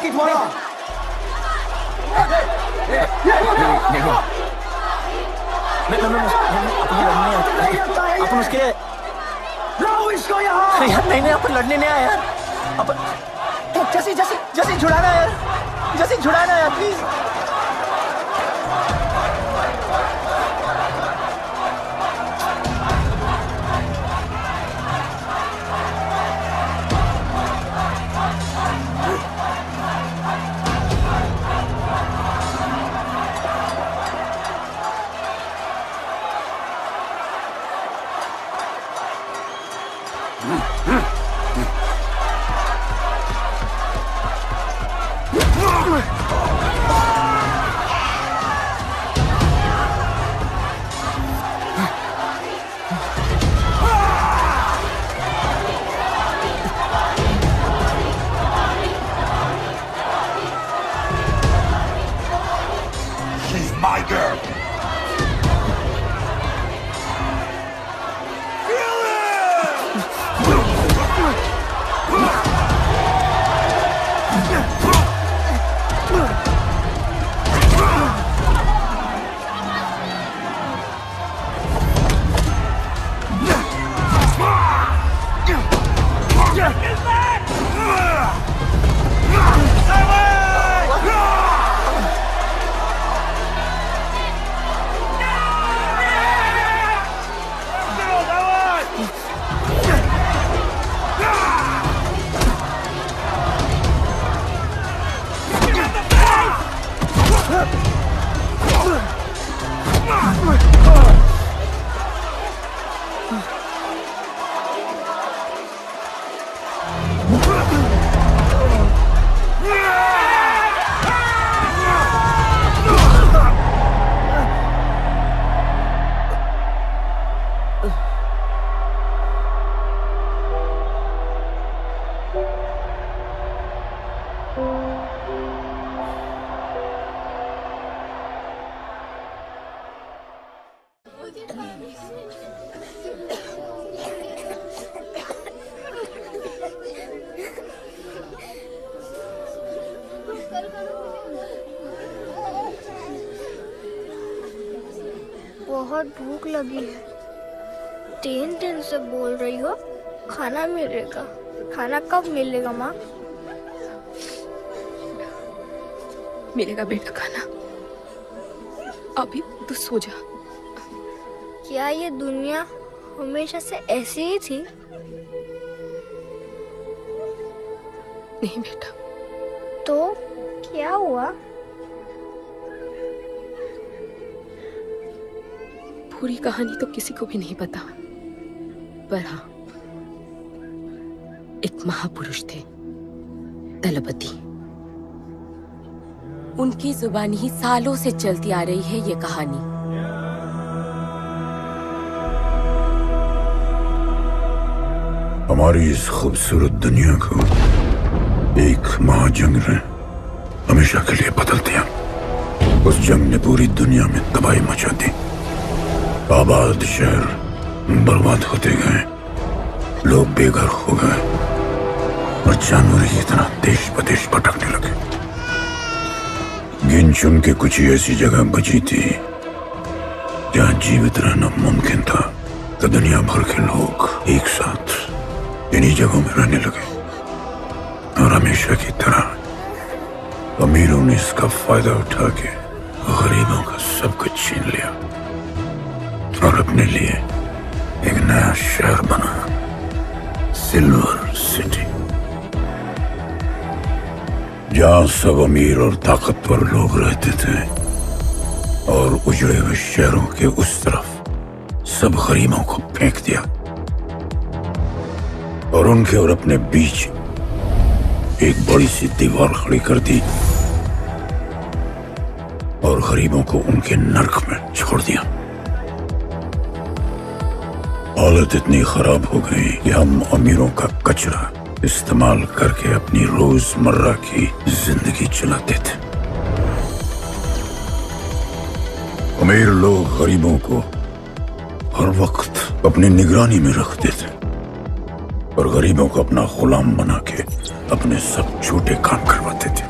की तुम्हारा। अपन उसके लाओ इसको यहाँ। यार नहीं अपन लड़ने नहीं आया यार। अपन जैसे जैसे जैसे छुड़ाना यार, जैसे छुड़ाना यार प्लीज। She's my girl. बहुत भूख लगी है। 3 दिन से बोल रही हो खाना मिलेगा। खाना कब मिलेगा माँ? मिलेगा बेटा खाना, अभी तू सो जा। क्या ये दुनिया हमेशा से ऐसी ही थी? नहीं बेटा। तो क्या हुआ? पूरी कहानी तो किसी को भी नहीं पता, पर हाँ, एक महापुरुष थे दलपति। उनकी जुबानी ही सालों से चलती आ रही है ये कहानी। हमारी इस खूबसूरत दुनिया को एक महाजंग ने हमेशा के लिए बदल दिया। उस जंग ने पूरी दुनिया में तबाही मचा दी। आबाद शहर बर्बाद होते गए, लोग बेघर हो गए और जानवर की तरह देश प्रदेश भटकने लगे। गिन चुन के कुछ ही ऐसी जगह बची थी जहां जीवित रहना मुमकिन था। तो दुनिया भर के लोग एक साथ इन्हीं जगहों में रहने लगे और हमेशा की तरह अमीरों ने इसका फायदा उठा के गरीबों का सब कुछ छीन लिया और अपने लिए एक नया शहर बना, सिल्वर सिटी, जहां सब अमीर और ताकतवर लोग रहते थे और उजड़े हुए शहरों के उस तरफ सब गरीबों को फेंक दिया और उनके और अपने बीच एक बड़ी सी दीवार खड़ी कर दी और गरीबों को उनके नर्क में छोड़ दिया। हालत इतनी खराब हो गई कि हम अमीरों का कचरा इस्तेमाल करके अपनी रोजमर्रा की जिंदगी चलाते थे। अमीर लोग गरीबों को हर वक्त अपनी निगरानी में रखते थे और गरीबों को अपना गुलाम बना के अपने सब झूठे काम करवाते थे।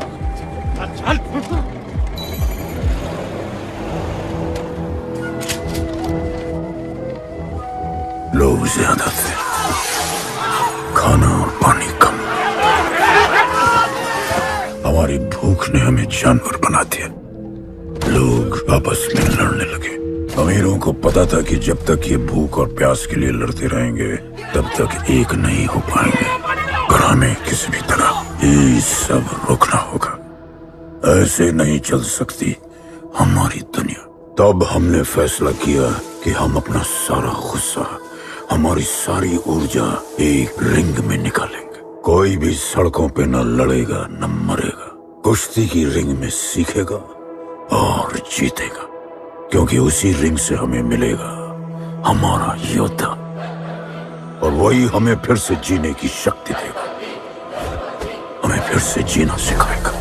हमारी भूख ने हमें जानवर बना दिया। लोग आपस में लड़ने लगे। अमीरों को पता था कि जब तक ये भूख और प्यास के लिए लड़ते रहेंगे तब तक एक नहीं हो पाएंगे, और हमें किसी भी तरह ये सब रोकना होगा। ऐसे नहीं चल सकती हमारी दुनिया। तब हमने फैसला किया कि हम अपना सारा गुस्सा, हमारी सारी ऊर्जा एक रिंग में निकालेंगे। कोई भी सड़कों पे न लड़ेगा न मरेगा, कुश्ती की रिंग में सीखेगा और जीतेगा, क्योंकि उसी रिंग से हमें मिलेगा हमारा योद्धा, और वही हमें फिर से जीने की शक्ति देगा, हमें फिर से जीना सिखाएगा।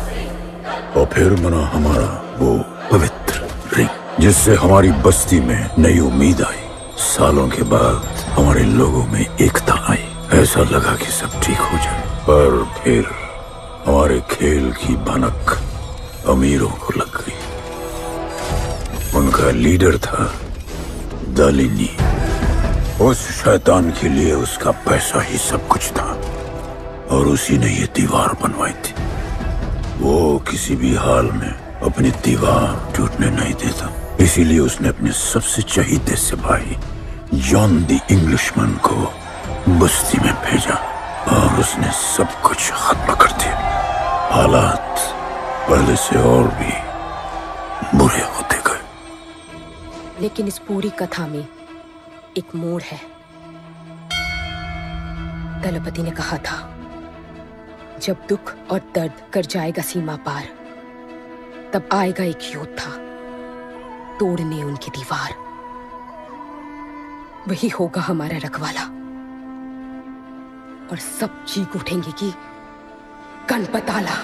और फिर बना हमारा वो पवित्र रिंग, जिससे हमारी बस्ती में नई उम्मीद आई। सालों के बाद हमारे लोगों में एकता आई। ऐसा लगा कि सब ठीक हो जाए, पर फिर हमारे खेल की भनक अमीरों को लग गई। उनका लीडर था दालिनी। उस शैतान के लिए उसका पैसा ही सब कुछ था, और उसी ने ये दीवार बनवाई थी। वो किसी भी हाल में अपनी दीवार टूटने नहीं देता। इसीलिए उसने अपने सबसे चहीते सिपाही जॉन द इंग्लिशमैन को बस्ती में भेजा, और उसने सब कुछ खत्म कर दिया। हालात पहले से और भी बुरे होते गए। लेकिन इस पूरी कथा में एक मोड़ है। दलपति ने कहा था, जब दुख और दर्द कर जाएगा सीमा पार, तब आएगा एक योद्धा तोड़ने उनकी दीवार। वही होगा हमारा रखवाला, और सब चीख उठेंगे कि गणपताला।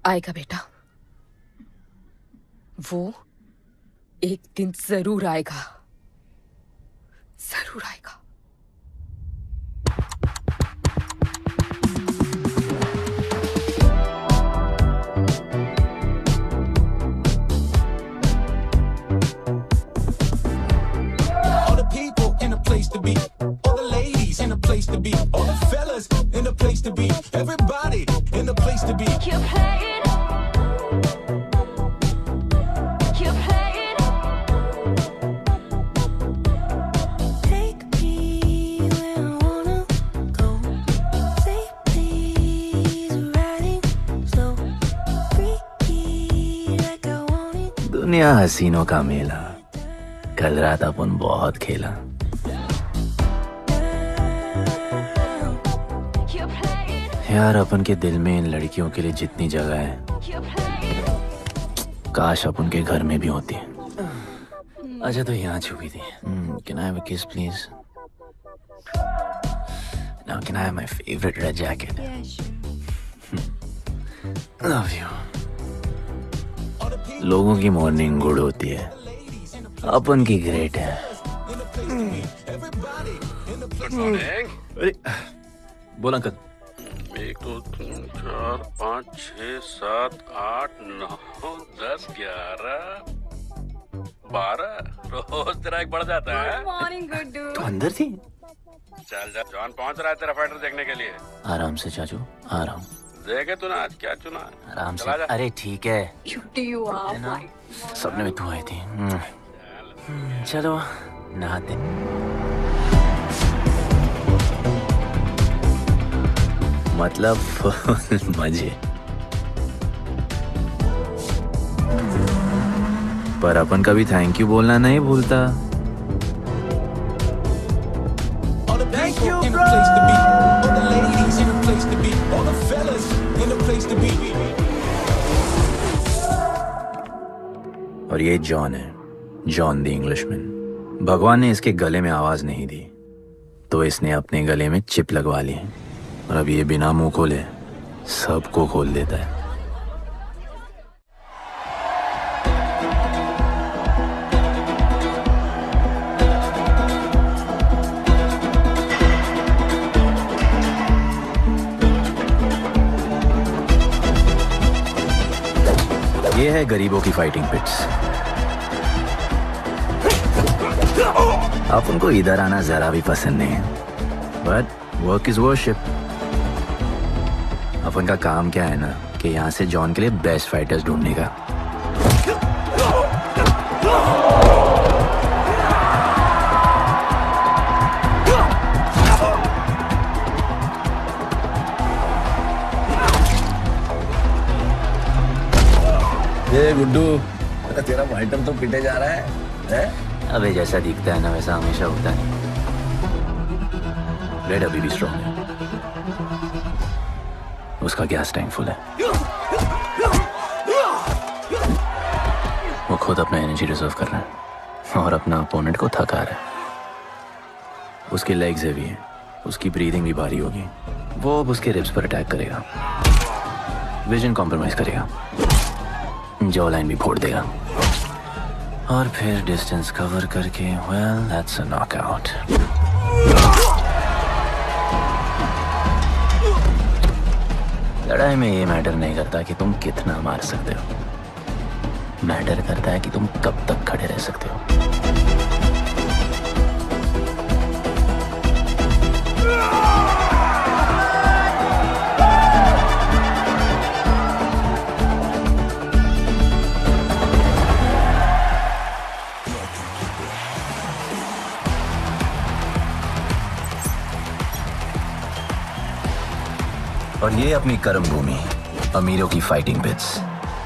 आएगा बेटा, वो एक दिन जरूर आएगा, जरूर आएगा। All the people in a place to be, all the ladies in a place to be, all the fellas in a place to be, everybody in a place to be. Keep playing. दुनिया हसीनों का मेला, कल रात अपन बहुत खेला। यार अपन के दिल में इन लड़कियों के लिए जितनी जगह है, काश अपन के घर में भी होती। अच्छा तो यहाँ छुपी थी। Can I have a kiss please? Now can I have my favorite red jacket? Love you. लोगों की मॉर्निंग गुड होती है, अपन की ग्रेट है। अरे बोल अंकल। 1 2 3 4 5 6 7 8 9 10 11 12 रोज तेरा एक बढ़ जाता है। मॉर्निंग गुड्डू। तो अंदर थी। चल जा, जॉन पहुंच रहा है तेरा फाइटर देखने के लिए। आराम से चाचू, आराम। देखे तूने आज क्या चुना? आराम से। अरे ठीक है, You सपने में तू आई थी। चलो नहाते। मतलब फुल मजे। पर अपन कभी थैंक यू बोलना नहीं भूलता। All the people in a place to be, all the ladies in a place to be, all the fellas in a place to be. और ये जॉन है, जॉन द इंग्लिशमैन। भगवान ने इसके गले में आवाज नहीं दी, तो इसने अपने गले में चिप लगवा ली, और अब ये बिना मुंह खोले सबको खोल देता है। ये है गरीबों की फाइटिंग पिट्स। आप उनको इधर आना जरा भी पसंद नहीं है, बट वर्क इज वर्शिप। अपन का काम क्या है ना कि यहाँ से जॉन के लिए बेस्ट फाइटर्स ढूंढने का। ये गुड्डू, तेरा फाइटर तो पिटे जा रहा है? अबे जैसा दिखता है ना वैसा हमेशा होता है। रेड अभी भी स्ट्रॉन्ग है, उसका गैस टैंक फुल है। वो खुद अपना एनर्जी रिजर्व कर रहा है और अपना अपोनेंट को थका रहा है। उसके लेग्स हेवी हैं, उसकी ब्रीदिंग भी भारी होगी। वो अब उसके रिब्स पर अटैक करेगा, विजन कॉम्प्रोमाइज करेगा, जॉ लाइन भी फोड़ देगा और फिर डिस्टेंस कवर करके वेल दैट्स अ नॉकआउट। लड़ाई में ये मैटर नहीं करता कि तुम कितना मार सकते हो, मैटर करता है कि तुम कब तक खड़े रह सकते हो। और ये अपनी कर्म भूमि, अमीरों की फाइटिंग पिट्स।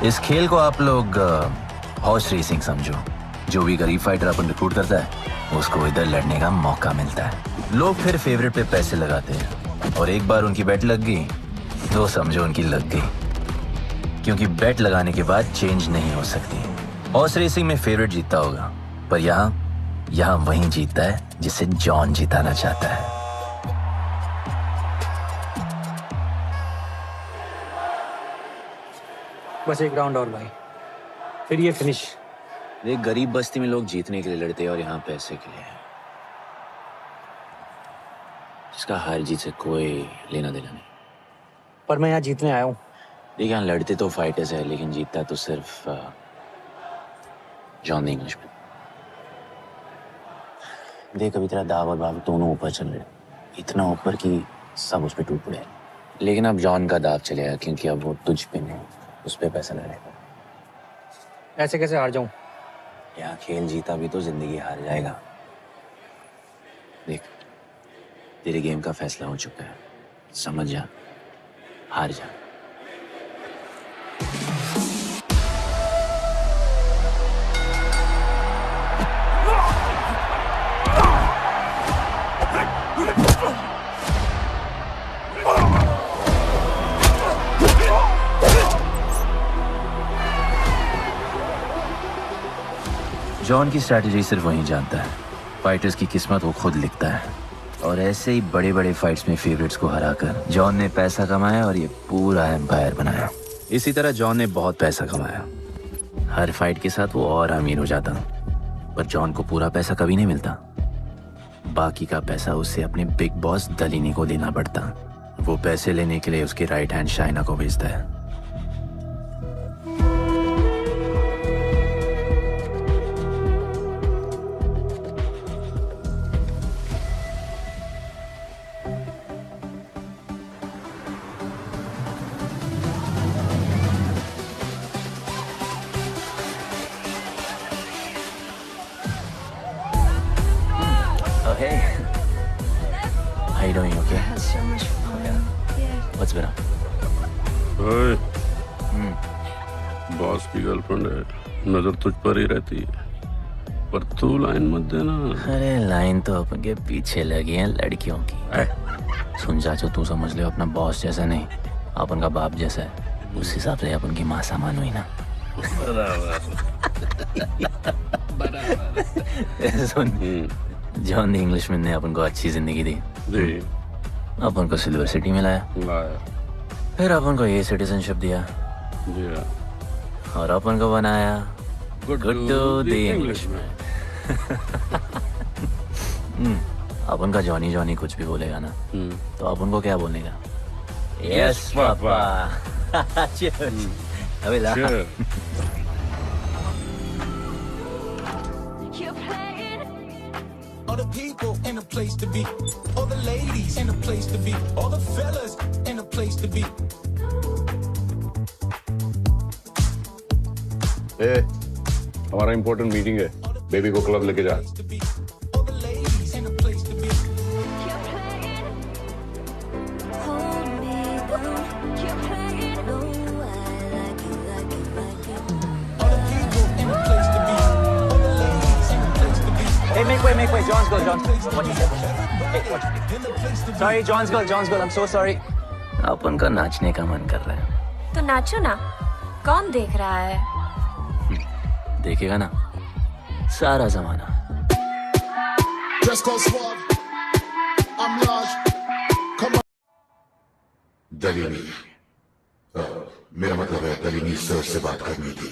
इस खेल को आप लोग हॉर्स रेसिंग समझो। जो भी गरीब फाइटर अपन रिक्रूट करता है उसको इधर लड़ने का मौका मिलता है। लोग फिर फेवरेट पे पैसे लगाते हैं और एक बार उनकी बेट लग गई तो समझो उनकी लग गई, क्योंकि बेट लगाने के बाद चेंज नहीं हो सकती। हॉर्स रेसिंग में फेवरेट जीतता होगा, पर यहाँ वही जीतता है जिसे जॉन जिताना चाहता है। बस एक राउंड और भाई, फिर ये फिनिश। एक गरीब बस्ती में लोग जीतने के लिए लड़ते हैं और यहाँ पैसे के लिए, जिसका हार जीत से कोई लेना देना नहीं। पर मैं यहाँ जीतने आया हूँ। देख, यहाँ लड़ते तो फाइटर्स है लेकिन जीतता तो सिर्फ जॉन द इंग्लिशमैन। देख, अभी तेरा दाव और बाव दोनों ऊपर चल रहे, इतना ऊपर कि सब उस पर टूट पड़े। लेकिन अब जॉन का दाव चलेगा क्योंकि अब वो तुझ पे नहीं, उस पे पैसा लड़ेगा। ऐसे कैसे हार जाऊं? यहाँ खेल जीता भी तो जिंदगी हार जाएगा। देख, तेरे गेम का फैसला हो चुका है, समझ जा, हार जा। जॉन की स्ट्रैटेजी सिर्फ वही जानता है, फाइटर्स की किस्मत वो खुद लिखता है। और ऐसे ही बड़े बड़े फाइट्स में फेवरेट्स को हराकर जॉन ने पैसा कमाया और ये पूरा एम्पायर बनाया। इसी तरह जॉन ने बहुत पैसा कमाया, हर फाइट के साथ वो और अमीर हो जाता, पर जॉन को पूरा पैसा कभी नहीं मिलता। बाकी का पैसा उसे अपने बिग बॉस दलीनी को देना पड़ता। वो पैसे लेने के लिए उसके राइट हैंड शाइना को भेजता है। Hey, how you doing? Okay. Had so much fun. Yeah. What's better? ओए, बॉस की गर्लफ्रेंड है, नजर तुझ पर ही रहती है, पर तू लाइन मत देना। अरे लाइन तो अपन के पीछे लगी है लड़कियों की। सुन चाचो, तू समझ ले अपना बॉस जैसा नहीं, अपन का बाप जैसा है। उस हिसाब से अपन की माँ सामान हुई ना। सुन, जॉन द इंग्लिशमैन ने अपन को अच्छी जिंदगी दी, अपन को सिल्वर सिटी में लाया, फिर अपन को ये सिटीजनशिप दिया और अपन को बनाया गुड्डू द इंग्लिशमैन। अपन का जॉनी जॉनी कुछ भी बोलेगा ना तो अपन को क्या बोलेगा? Yes papa. अबे ला। All the people in a place to be. All the ladies in a place to be. All the fellas in a place to be. हमारा इम्पोर्टेंट मीटिंग है, बेबी को क्लब लेके जा। All the ladies in a place to be. All the people in a place to be. All the ladies in a place to be. Hey, make way. John's girl. What you say? Hey, what? Sorry, John's girl. I'm so sorry. अपन का नाचने का मन कर रहा है। तो नाचो ना, कौन देख रहा है? देखेगा ना सारा जमाना। Dress code suave. I'm large. Come on. दलीनी, मेरा मतलब है दलीनी सर से बात करनी थी।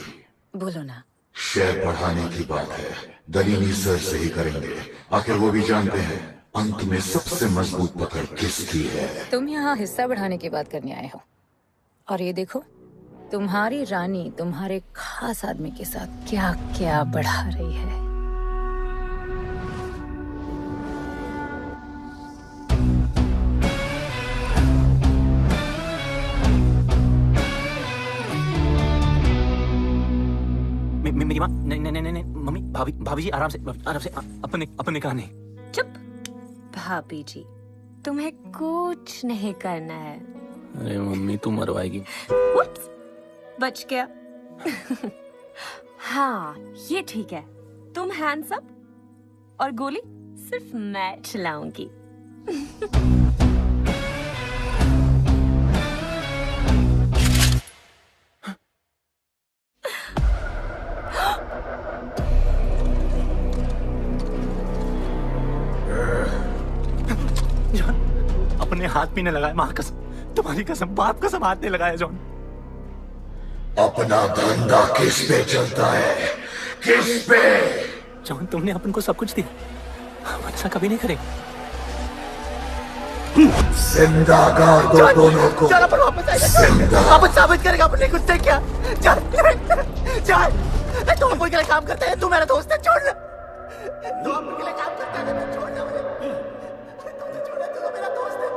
बोलो ना। शेयर बढ़ाने की बात है, दलीनी सर से ही करेंगे। आखिर वो भी जानते हैं अंत में सबसे मजबूत पकड़ किसकी है। तुम यहाँ हिस्सा बढ़ाने की बात करने आए हो, और ये देखो तुम्हारी रानी तुम्हारे खास आदमी के साथ क्या क्या बढ़ा रही है। मेरी माँ नहीं मम्मी भाभी जी आराम से अपने कहा नहीं। चुप। भाभी जी, तुम्हें कुछ नहीं करना है। अरे मम्मी तू मरवाएगी। Whoops, बच गया। हाँ, ये ठीक है। तुम हैंड्स अप और गोली सिर्फ मैं चलाऊंगी। जॉन, अपने हाथ पीने लगाए, माँ कसम, तुम्हारी कसम, बाप कसम, हाथ नहीं लगाया जॉन। अपना धंधा किस पे चलता है, किस पे? जॉन तुमने अपन को सब कुछ दिया, हम अच्छा कभी नहीं करेंगे। जिंदा कर दो दोनों को। चल अपन वापस आएगा, जिंदा। अपन साबित करेगा अपने खुद से क्या। चल तुम अपन के लिए काम करते हैं, तू मेरा दोस्त है, छोड़। तू अपन के लिए काम करता है, तो छोड़ मुझे। तू तो मेरा दोस्त है।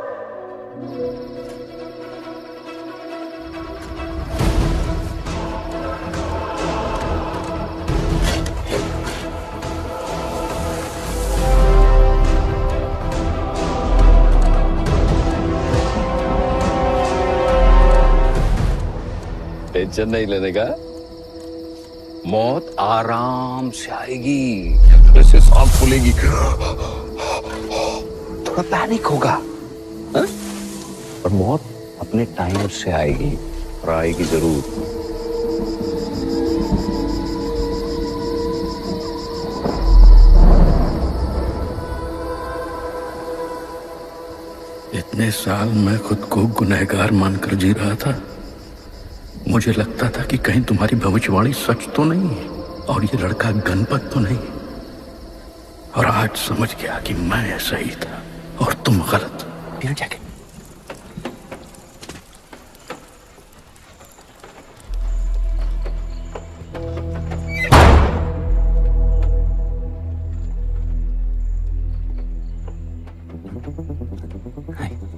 टेंशन नहीं लेने का, मौत आराम से आएगी, जैसे सांप फूलेगी, थोड़ा पैनिक होगा, हा? और मौत अपने टाइम से आएगी, और आएगी जरूर। इतने साल मैं खुद को गुनहगार मानकर जी रहा था। मुझे लगता था कि कहीं तुम्हारी भविष्यवाणी सच तो नहीं है और ये लड़का गणपत तो नहीं। और आज समझ गया कि मैं सही था और तुम गलत। जैकेट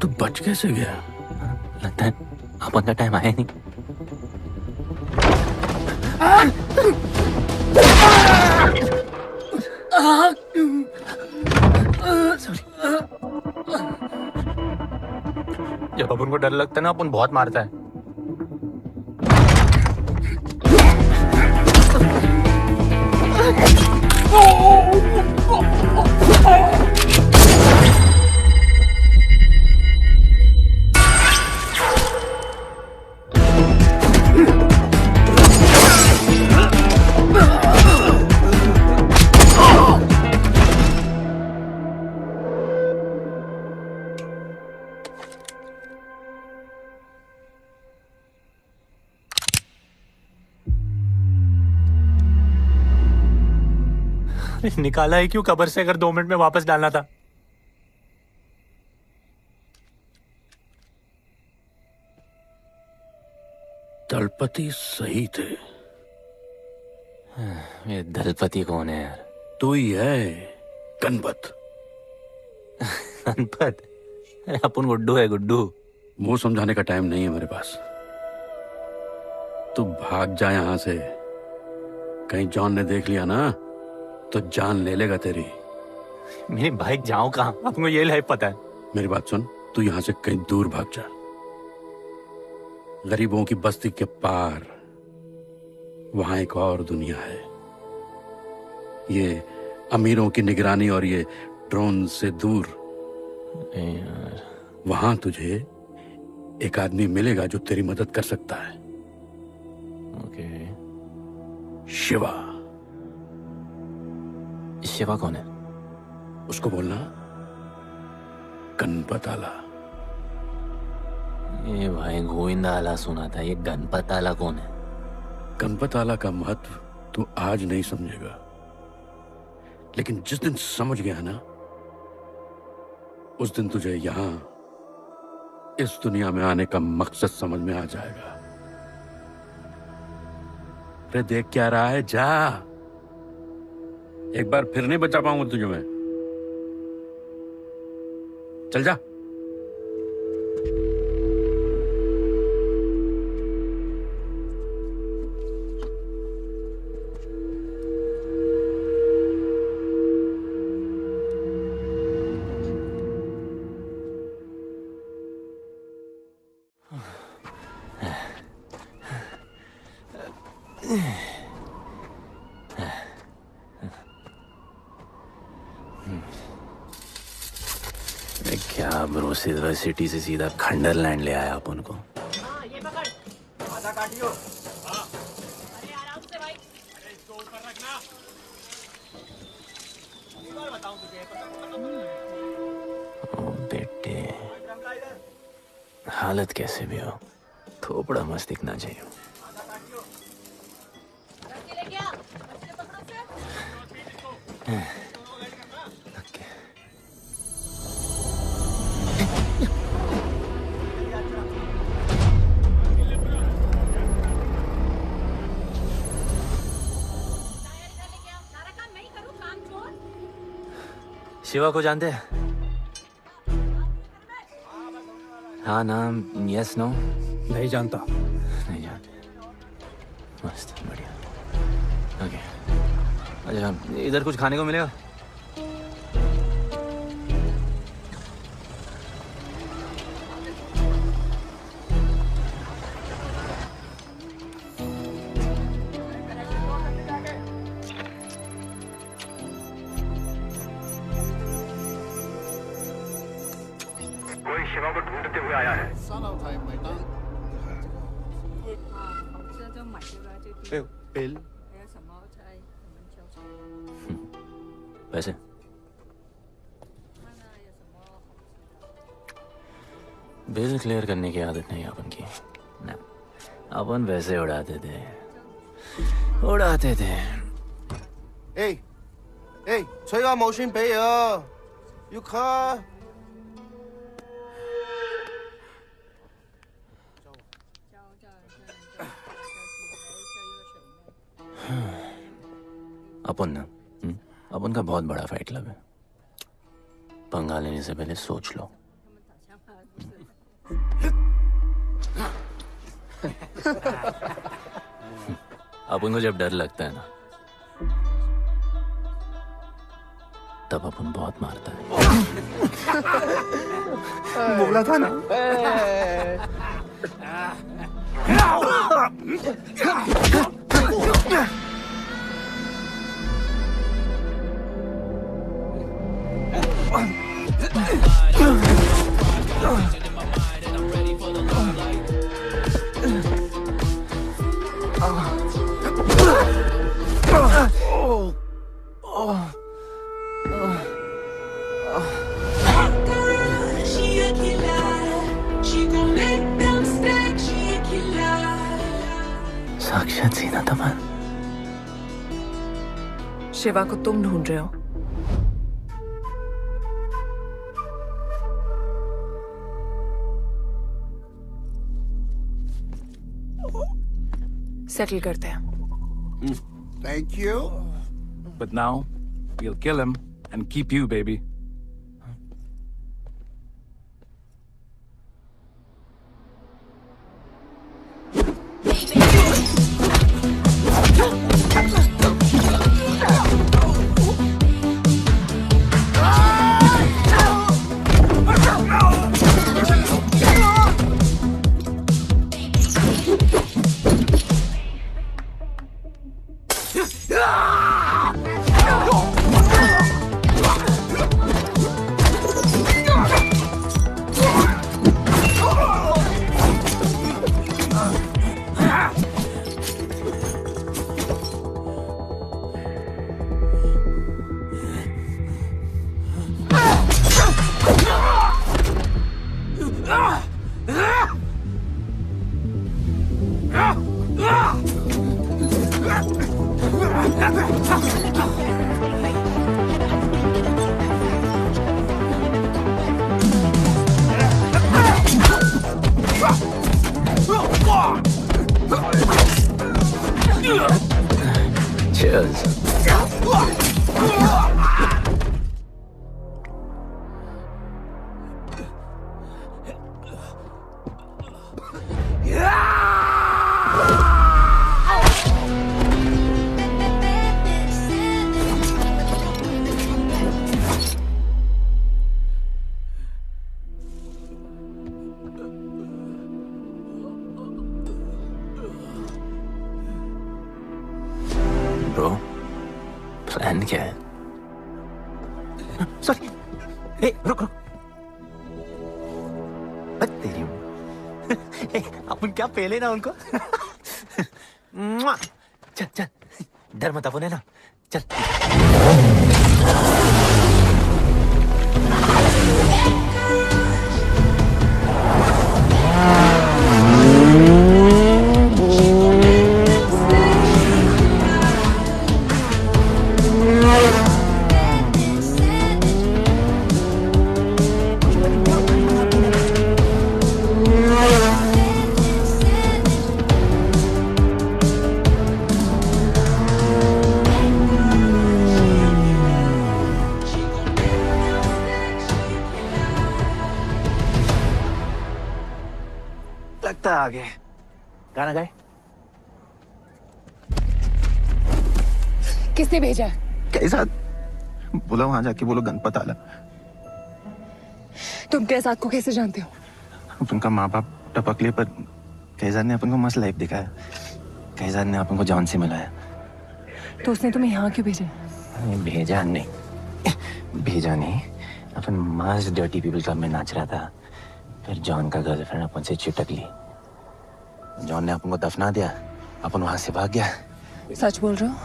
तू बच कैसे गया? लगता है अपन का टाइम आया नहीं। जब अपन को डर लगता है ना, अपन बहुत मारता है। निकाला है क्यों कब्र से, अगर 2 मिनट में वापस डालना था। दलपति सही थे। ये दलपति कौन है यार? तू ही है, गणपत। गणपत? अरे अपन गुड्डू है, गुड्डू। वो समझाने का टाइम नहीं है मेरे पास। तू भाग जा यहां से। कहीं जॉन ने देख लिया ना तो जान ले लेगा तेरी। मेरी बाइक जाऊं कहाँ? आपको ये लाइफ पता है। मेरी बात सुन, तू यहां से कहीं दूर भाग जा। गरीबों की बस्ती के पार वहां एक और दुनिया है। ये अमीरों की निगरानी और ये ड्रोन से दूर। यार वहां तुझे एक आदमी मिलेगा जो तेरी मदद कर सकता है। ओके। शिवा। शिवा कौन है? उसको बोलना गणपत आला। ये भाई गोविंदा आला सुना था, ये गणपत आला कौन है? गणपत आला का महत्व तू आज नहीं समझेगा, लेकिन जिस दिन समझ गया ना उस दिन तुझे यहां इस दुनिया में आने का मकसद समझ में आ जाएगा। अरे देख क्या रहा है, जा। एक बार फिर नहीं बचा पाऊंगा तुझे मैं। चल जा। क्या ब्रो, सिल्वर सिटी से सीधा खंडरलैंड ले आया अपन को। ये पकड़, आधा काटियो। अरे आराम से भाई। अरे इसको ऊपर रखना। एक बार बताऊं तुझे। ओ बेटे, हालत कैसे भी हो, थोपड़ा मस्त दिखना चाहिए। शिवा को जानते हैं? हाँ नाम, यस नो? नहीं जानता। नहीं जानते। मस्त, बढ़िया। ओके, अच्छा इधर कुछ खाने को मिलेगा? कोई शिवा को ढूंढते हुए आया है। बिल। पैसे? बिल क्लियर करने की आदत नहीं अपन की ना। अपन वैसे उड़ाते थे।催我冇算俾啊，要卡。 अपन ना, अपन का बहुत बड़ा फाइट क्लब है। पंगा लेने से पहले सोच लो। अपन को जब डर लगता है ना तब अपन बहुत मारता है। बोला था ना। साक्षात सीना तमन। शिवा को तुम ढूंढ रहे हो? सेटल करते हैं। Thank you. But now, we'll kill him and keep you, baby. Cheers. Bro, plan क्या है? सॉरी, रुक रुक। तेरी अपन क्या पहले ना उनको। चल चल, डर मत अपन है ना, चल। लगता आ गए। गाना गाए? किसने भेजा? कैसा? बोला वहां जाके बोलो गणपत आला। तुम कैसाद को कैसे जानते हो? उनका माँ बाप टपकले पर कैसाद ने अपन को मस्त लाइफ दिखाया। कैसाद ने अपन को जॉन से मिलाया। तो उसने तुम्हें यहाँ क्यों भेजा? भेजा नहीं, अपन मस्त डर्टी पीपल क्लब में नाच रहा था। फिर जॉन का गर्लफ्रेंड अपन से चिटक ली। जॉन ने अपन को दफना दिया, अपन वहां से भाग गया। सच बोल रहे हो?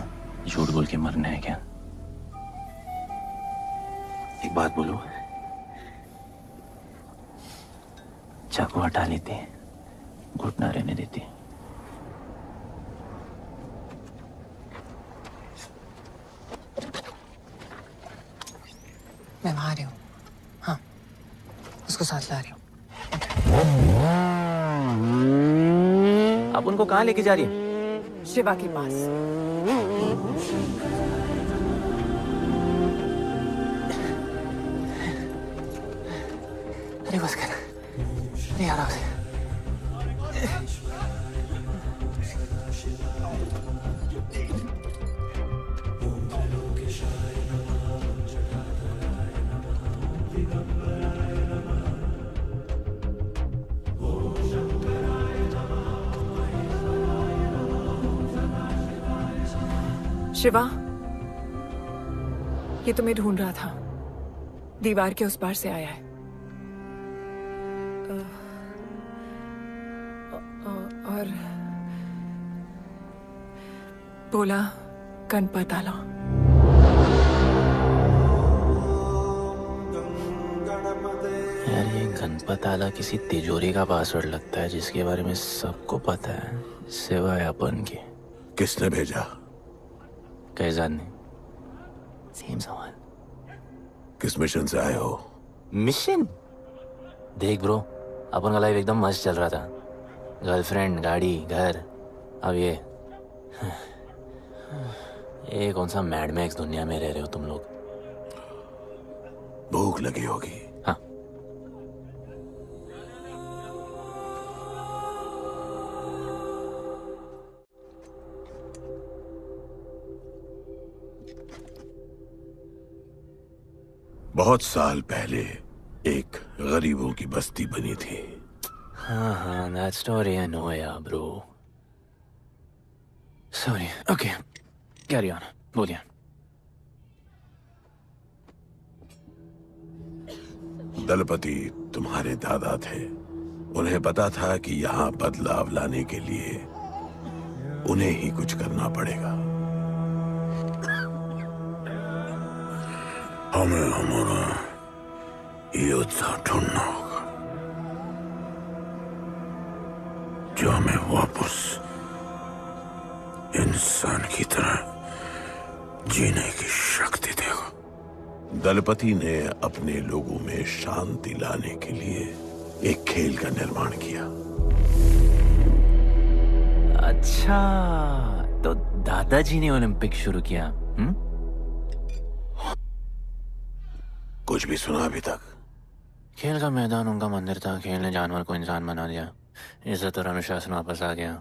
झूठ बोल के मरना है क्या? एक बात बोलूं, चाकू हटा लेते, घुटना रहने देते। मैं वहां आ रही हूँ। हाँ, उसको साथ ला रही हूँ। आप उनको कहाँ लेके जा रही है? शिवा के पास। अरे बस कर, अरे आराम से। शिवा, ये तुम्हें ढूंढ रहा था। दीवार के उस पार से आया है। और बोला गणपत आला। यार ये गणपत आला किसी तिजोरी का पासवर्ड लगता है जिसके बारे में सबको पता है सिवाय अपन के। किसने भेजा? कैसाद ने। सेम सवाल। किस मिशन से आए हो? मिशन? देख ब्रो, अपन का लाइफ एकदम मस्त चल रहा था। गर्लफ्रेंड, गाड़ी, घर। अब ये ये कौन सा मैड मैक्स दुनिया में रह रहे हो तुम लोग? भूख लगी होगी। हाँ। बहुत साल पहले एक गरीबों की बस्ती बनी थी। हाँ, that story I know, yeah, bro. Sorry. Okay, carry on. बोलिए। दलपति तुम्हारे दादा थे। उन्हें पता था कि यहाँ बदलाव लाने के लिए उन्हें ही कुछ करना पड़ेगा। हमें हमारा योद्धा ढूंढना होगा जो हमें वापस इंसान की तरह जीने की शक्ति देगा। दलपति ने अपने लोगों में शांति लाने के लिए एक खेल का निर्माण किया। अच्छा, तो दादाजी ने ओलंपिक शुरू किया? कुछ भी सुना अभी तक? खेल का मैदान उनका मंदिर था। खेल ने जानवर को इंसान बना दिया। इज्जत और अनुशासन वापस आ गया।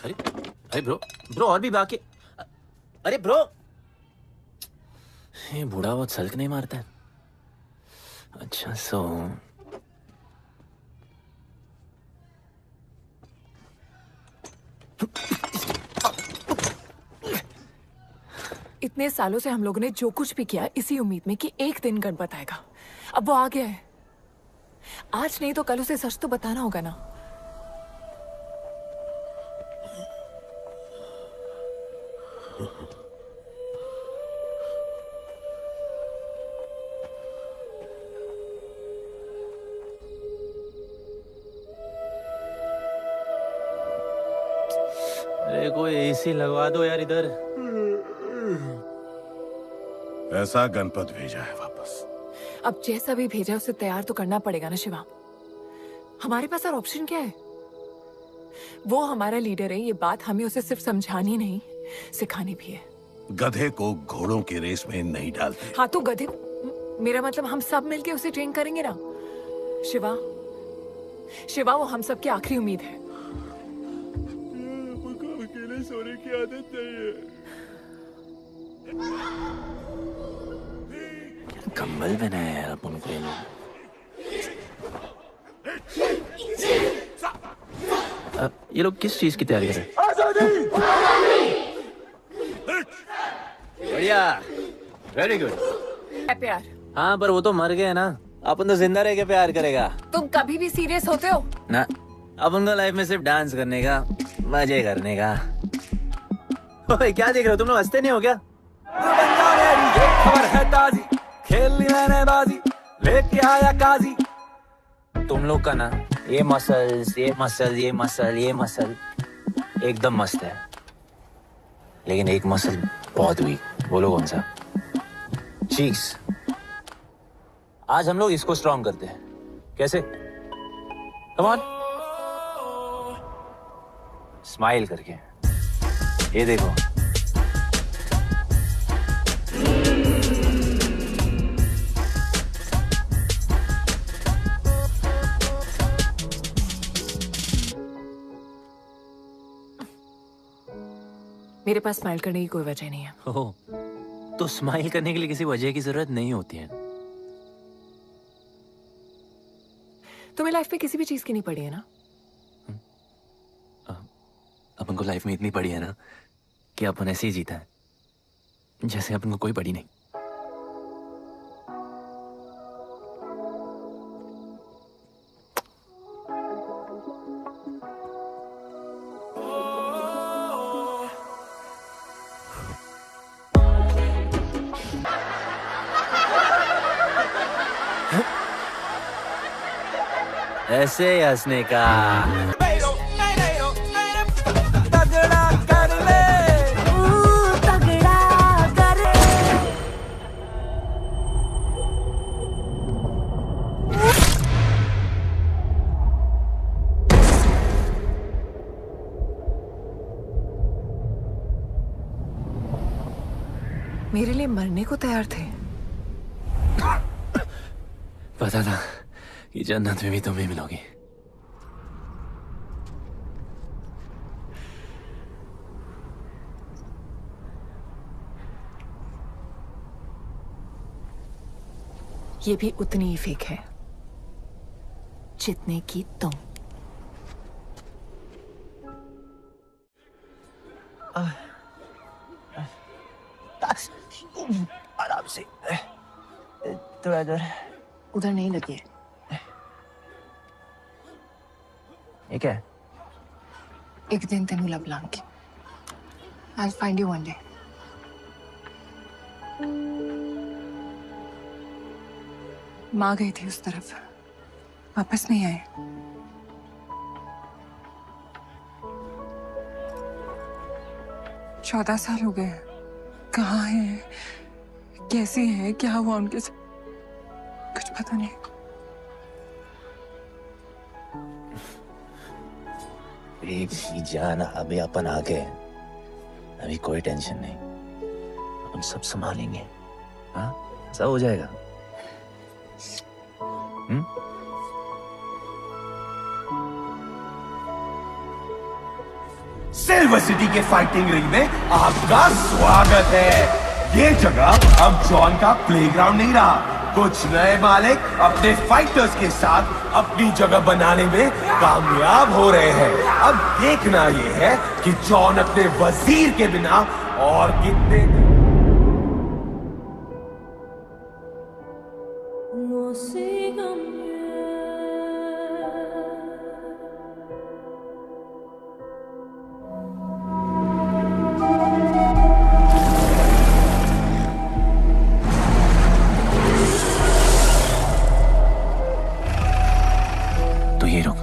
अरे अरे ब्रो और भी बाकी। अरे ब्रो, ये बूढ़ा बहुत सल्क नहीं मारता है। अच्छा, सो इतने सालों से हम लोगों ने जो कुछ भी किया इसी उम्मीद में कि एक दिन गणपत आएगा। अब वो आ गया है। आज नहीं तो कल उसे सच तो बताना होगा ना। अरे कोई एसी लगवा दो यार इधर। ऐसा गणपत भेजा है वापस। अब जैसा भी भेजा उसे तैयार तो करना पड़ेगा ना शिवा। हमारे पास और ऑप्शन क्या है? वो हमारा लीडर है, ये बात हमें उसे सिर्फ समझानी नहीं सिखानी भी है। गधे को घोड़ों की रेस में नहीं डालते। हाँ तो गधे, मेरा मतलब हम सब मिलके उसे ट्रेन करेंगे ना। शिवा, शिवा वो हम सब की आखिरी उम्मीद है। मुझको अकेले सोने की आदत नहीं है। कंबल बनाया यार अपन को ये लोग। अब ये लोग किस चीज की तैयारी कर रहे हैं? बढ़िया, वेरी गुड। प्यार? हाँ, पर वो तो मर गए ना। अपन तो जिंदा रह के प्यार करेगा। तुम कभी भी सीरियस होते हो ना? अपन को लाइफ में सिर्फ डांस करने का, मजे करने का। ओए क्या देख रहे हो तुम लोग? हंसते नहीं हो क्या? खबर है ताजी, खेलनी मैंने बाजी, लेके आया काजी। तुम लोग का ना ये मसल एकदम मस्त है, लेकिन एक मसल बहुत वीक। बोलो कौन सा? चीक्स। आज हम लोग इसको स्ट्रॉन्ग करते हैं। कैसे? कम ऑन, स्माइल करके। ये देखो, मेरे पास स्माइल करने की कोई वजह नहीं है। ओह, तो स्माइल करने के लिए किसी वजह की जरूरत नहीं होती है। तुम्हें लाइफ में किसी भी चीज की नहीं पड़ी है ना? अपन को लाइफ में इतनी पड़ी है ना कि अपन ऐसे ही जीता है जैसे अपन को कोई पड़ी नहीं। ऐसे हंसने का। तगड़ा कर ले, तगड़ा कर। मेरे लिए मरने को तैयार थे। पता था कि जन्नत में भी तुम्हें मिलोगी। ये भी उतनी ही फेक है जितने की तुम। आराम से, थोड़ा इधर। उधर नहीं लगी है। ये क्या है? एक दिन तेनू लब Langi. I'll find you one day. माँ गई थी उस तरफ, वापस नहीं आए। चौदह साल हो गए। कहाँ है, कैसी है, क्या हुआ उनके साथ, कुछ पता नहीं। बेबी जान, अभी अपन आ गए, अभी कोई टेंशन नहीं, अपन सब संभालेंगे। हाँ, सब हो जाएगा। सिल्वर सिटी के फाइटिंग रिंग में आपका स्वागत है। ये जगह अब जॉन का प्लेग्राउंड नहीं रहा। कुछ नए मालिक अपने फाइटर्स के साथ अपनी जगह बनाने में कामयाब हो रहे हैं। अब देखना ये है कि जॉन अपने वजीर के बिना और कितने तो ये रुक।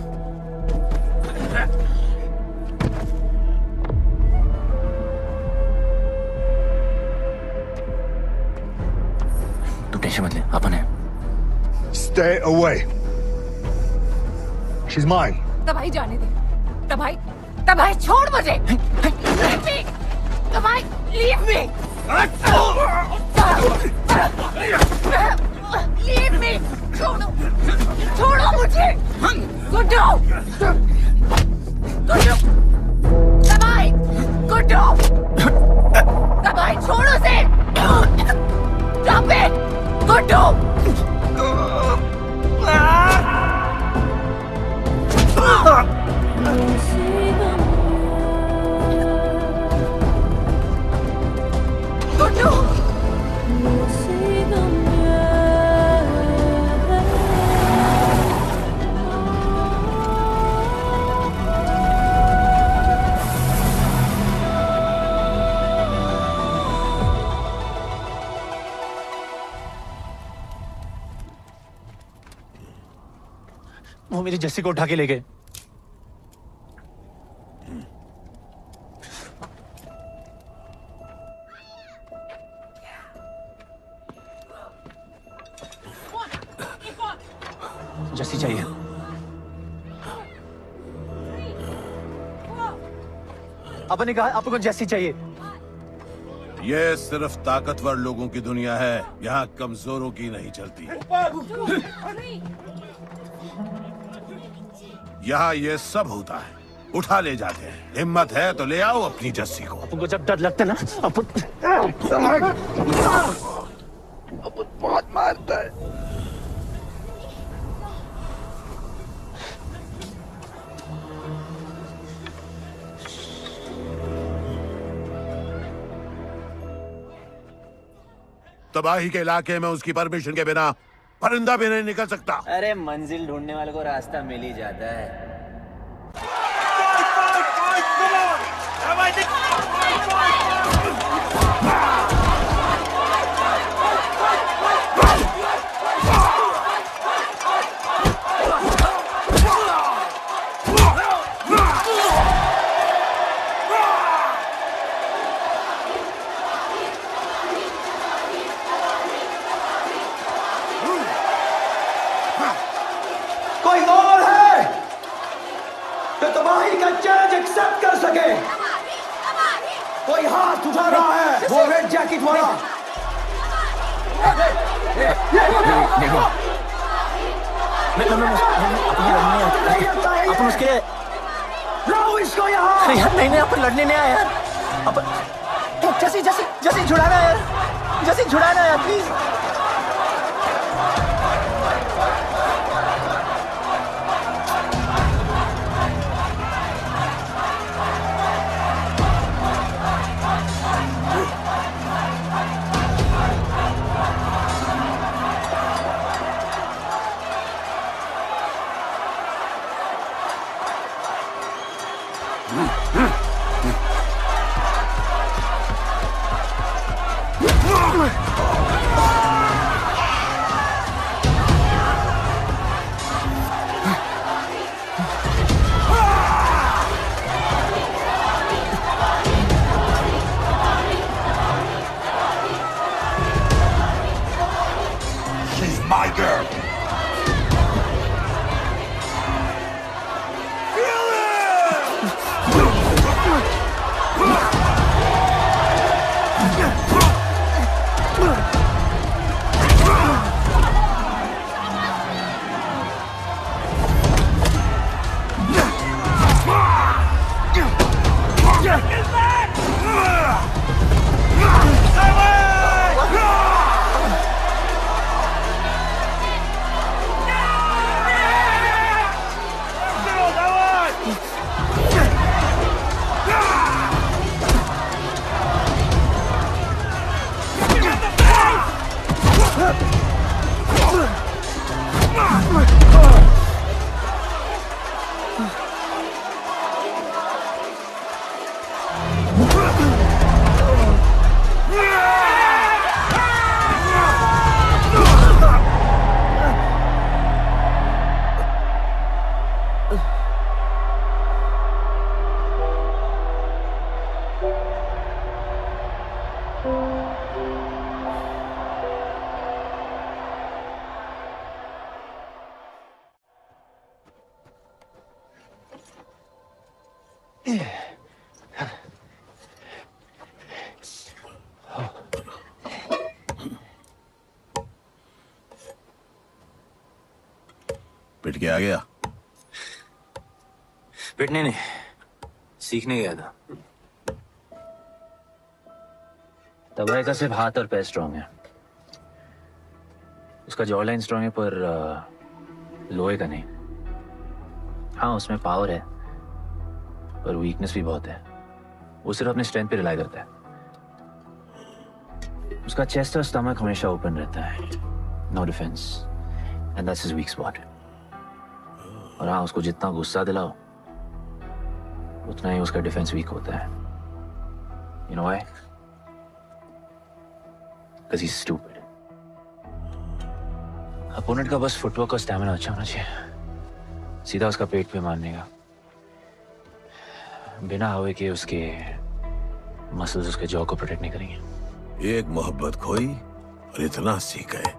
तू टेंशन मत ले, अपन है। Stay away. She's mine. तबाही जाने दे। तबाही छोड़ मुझे। Leave me. तबाही, leave me. Leave me. छोड़ो मुझे। गुड्डू। तबाही छोड़ो से। Stop it. गुड्डू। वो मेरी जस्सी को उठा के ले गए। जस्सी चाहिए। अपन ने कहा आपको जस्सी चाहिए। ये सिर्फ ताकतवर लोगों की दुनिया है, यहाँ कमजोरों की नहीं चलती। यहाँ ये सब होता है, उठा ले जाते हैं। हिम्मत है तो ले आओ अपनी जस्सी को। अपन को जब डर लगता है ना, अपन बहुत मारता है। तबाही के इलाके में उसकी परमिशन के बिना परिंदा भी नहीं निकल सकता। अरे मंजिल ढूंढने वाले को रास्ता मिल ही जाता है। कोई और है जो तबाही का चैलेंज एक्सेप्ट कर सके? कोई हाथ उठा रहा है? वो रेड जैकेट वाला अपन उसके यार नहीं अपन लड़ने नहीं आया यार अपन जैसे जैसे जैसे छुड़ाना यार जैसे छुड़ाना यार प्लीज My girl. पिट के आ गया? पिटने नहीं, सीखने गया था। तबाही का सिर्फ हाथ और पैर स्ट्रांग है, उसका जॉ लाइन स्ट्रांग है पर लोहे का नहीं। हाँ उसमें पावर है पर वीकनेस भी बहुत है। वो सिर्फ अपने स्ट्रेंथ पे रिलाई करता है। उसका चेस्ट और स्टमक हमेशा ओपन रहता है, no defence, and that's his weak spot. और हाँ उसको जितना गुस्सा दिलाओ उतना ही उसका डिफेंस वीक होता है। You know why? Because he's stupid. Opponent का बस फुटवर्क और स्टैमिना अच्छा होना चाहिए, सीधा उसका पेट पे मारने का, बिना हवा के उसके मसल्स उसके जॉ को प्रोटेक्ट नहीं करेंगे। एक मोहब्बत खोई और इतना सीख गए।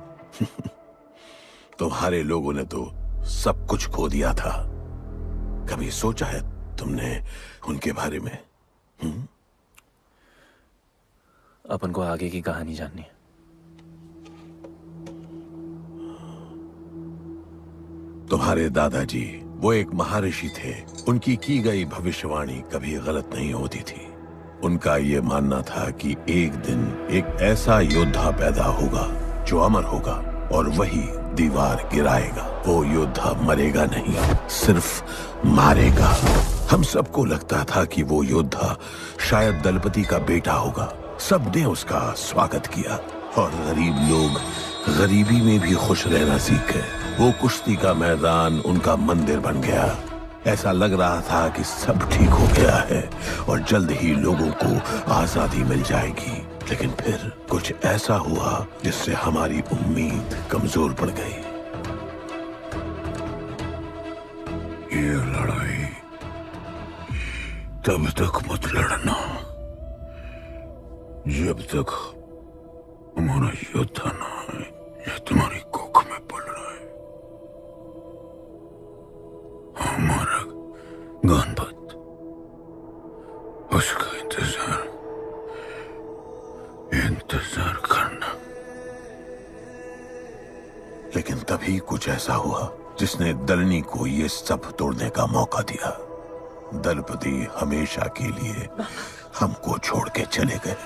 तुम्हारे लोगों ने तो सब कुछ खो दिया था। कभी सोचा है तुमने उनके बारे में? अपन को आगे की कहानी जाननी है। तुम्हारे दादाजी वो एक महर्षि थे। उनकी की गई भविष्यवाणी कभी गलत नहीं होती थी। उनका ये मानना था कि एक दिन एक ऐसा योद्धा पैदा होगा जो अमर होगा और वही दीवार गिराएगा। वो योद्धा मरेगा नहीं, सिर्फ मारेगा। हम सबको लगता था कि वो योद्धा शायद दलपति का बेटा होगा। सबने उसका स्वागत किया और गरीब लोग गरीबी में भी खुश रहना सीख गए। वो कुश्ती का मैदान उनका मंदिर बन गया। ऐसा लग रहा था कि सब ठीक हो गया है और जल्द ही लोगों को आजादी मिल जाएगी। लेकिन फिर कुछ ऐसा हुआ जिससे हमारी उम्मीद कमजोर पड़ गई। ये लड़ाई तब तक मत लड़ना जब तक हमारा योद्धा ना है या तुम्हारी कोख में पड़ रहा है। हमारा गणपत, उसका इंतजार करना। तभी कुछ ऐसा हुआ जिसने दलनी को ये सब तोड़ने का मौका दिया। दलपति हमेशा के लिए हमको छोड़ के चले गए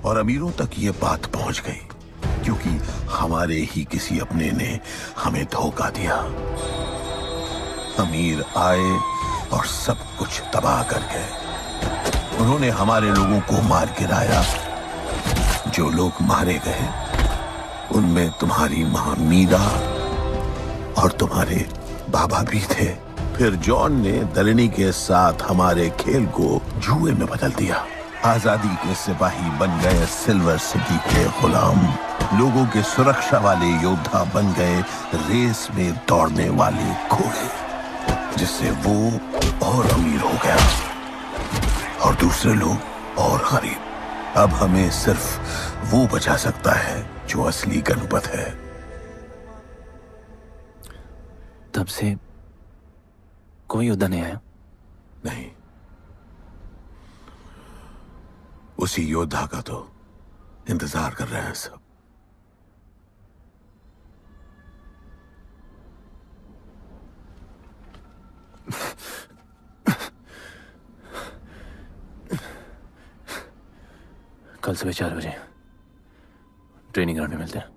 और अमीरों तक ये बात पहुंच गई क्योंकि हमारे ही किसी अपने ने हमें धोखा दिया। अमीर आए और सब कुछ तबाह कर गए। उन्होंने हमारे लोगों को मार गिराया। जो लोग मारे गए उनमें तुम्हारी मां मीरा और तुम्हारे बाबा भी थे। फिर जॉन ने दलनी के साथ हमारे खेल को जुए में बदल दिया। आजादी के सिपाही बन गए सिल्वर सिटी के गुलाम। लोगों के सुरक्षा वाले योद्धा बन गए रेस में दौड़ने वाले घोड़े, जिससे वो और अमीर हो गया और दूसरे लोग और गरीब। अब हमें सिर्फ वो बचा सकता है जो असली गणपत है। तब से कोई योद्धा नहीं आया? नहीं, उसी योद्धा का तो इंतजार कर रहे हैं सब। कल सुबह 4 बजे ट्रेनिंग ग्राउंड में मिलते हैं।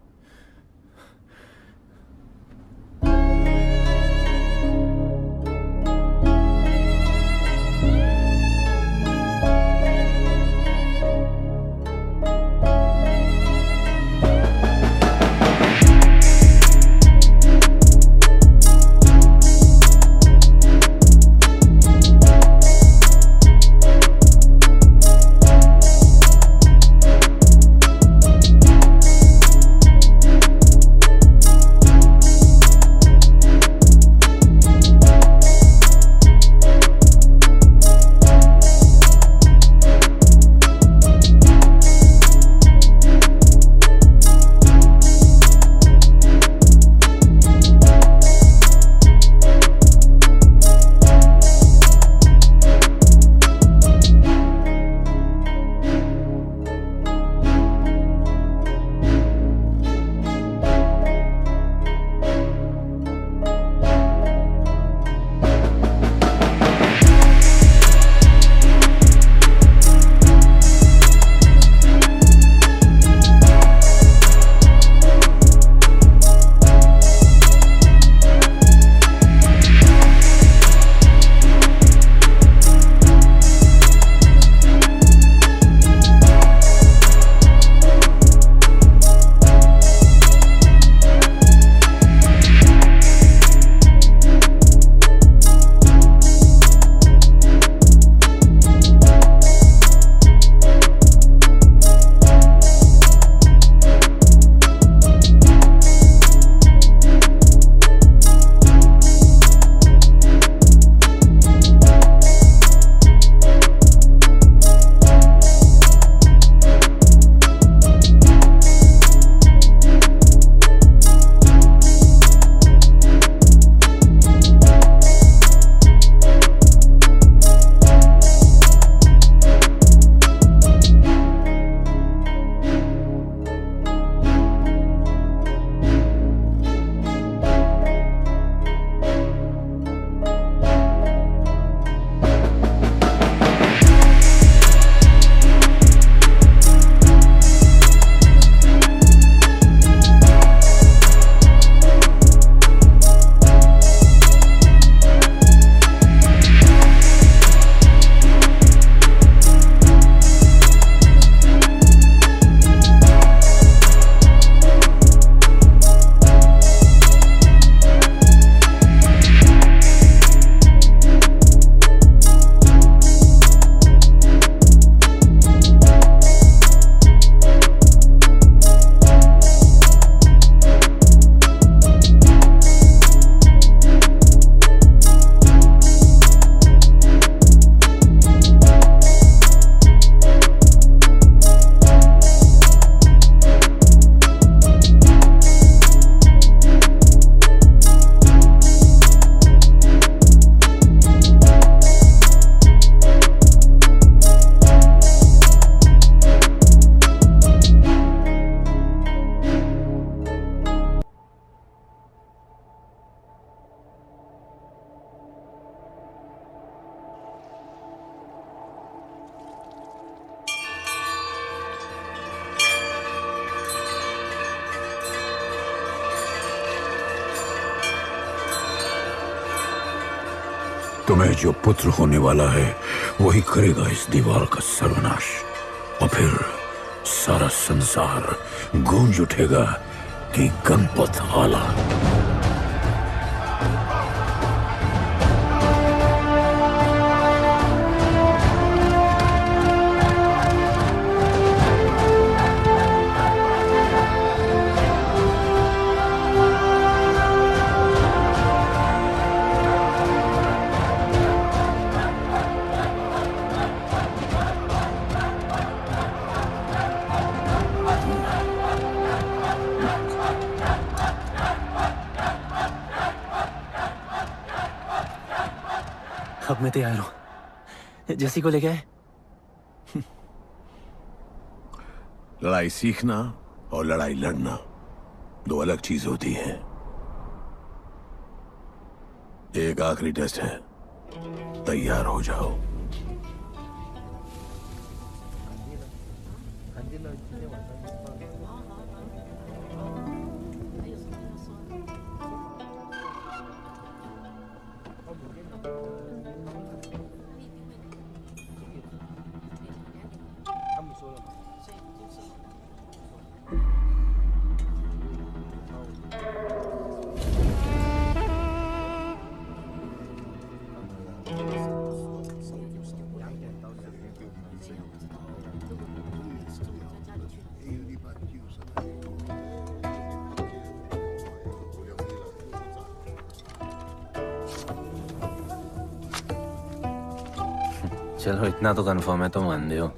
तुम्हें जो पुत्र होने वाला है वही करेगा इस दीवार का सर्वनाश, और फिर सारा संसार गूंज उठेगा कि गणपत आला। अब मैं तैयार हूं। जैसी को लेके आए। लड़ाई सीखना और लड़ाई लड़ना दो अलग चीज होती है। एक आखिरी टेस्ट है, तैयार हो जाओ। चलो इतना तो कंफर्म है, तुम अंधे हो।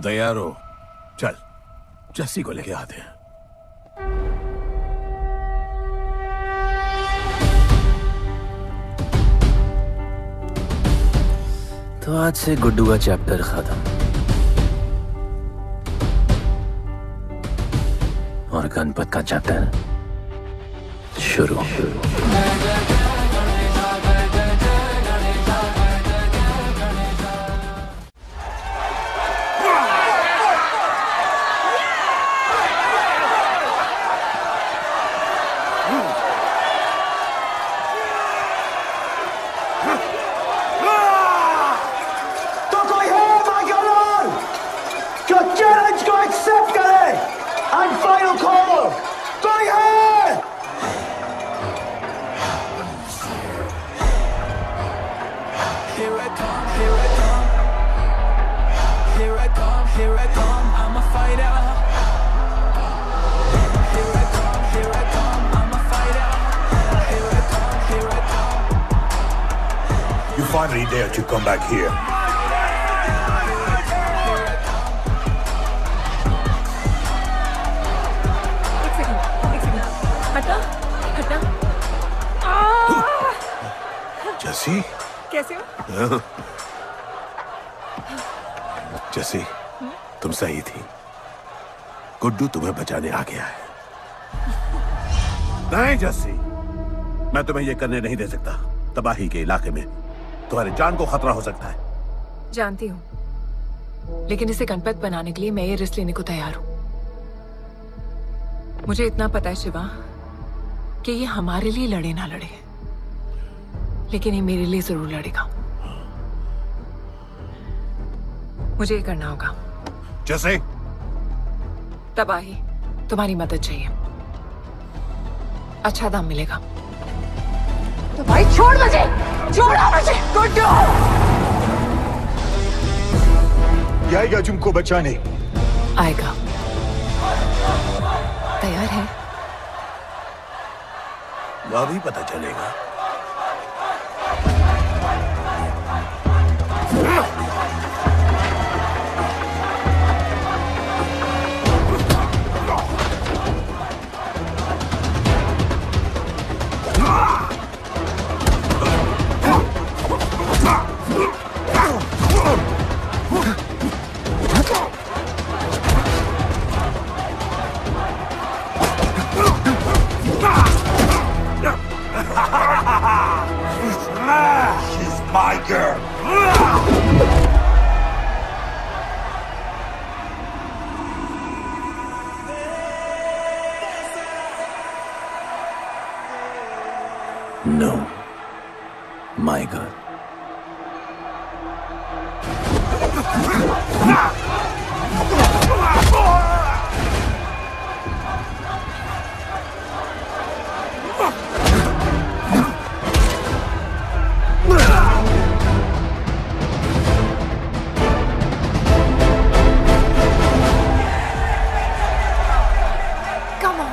तैयार हो? चल जस्सी को लेके आते हैं। तो आज से गुड्डू का चैप्टर खत्म और गणपत का चैप्टर शुरू। You finally dare to come back here. एक सेकंड, हटा, हटा। जस्सी, कैसे हो? जस्सी, तुम सही थी। गुड्डू तुम्हें बचाने आ गया है। नहीं जस्सी, मैं तुम्हें यह करने नहीं दे सकता। तबाही के इलाके में तुम्हारी जान को खतरा हो सकता है। जानती हूँ, लेकिन इसे गणपत बनाने के लिए मैं ये रिस्क लेने को तैयार हूँ। मुझे इतना पता है शिवा कि ये हमारे लिए लड़े ना लड़े, लेकिन ये मेरे लिए जरूर लड़ेगा। मुझे ये करना होगा। जैसे तबाही, तुम्हारी मदद चाहिए। अच्छा दाम मिलेगा। तो भाई छोड़ मुझे, छोड़ो मुझे। गुड्डू आएगा तुमको बचाने। आएगा। तैयार है? वह भी पता चलेगा। She's my girl. No, my girl. Come on.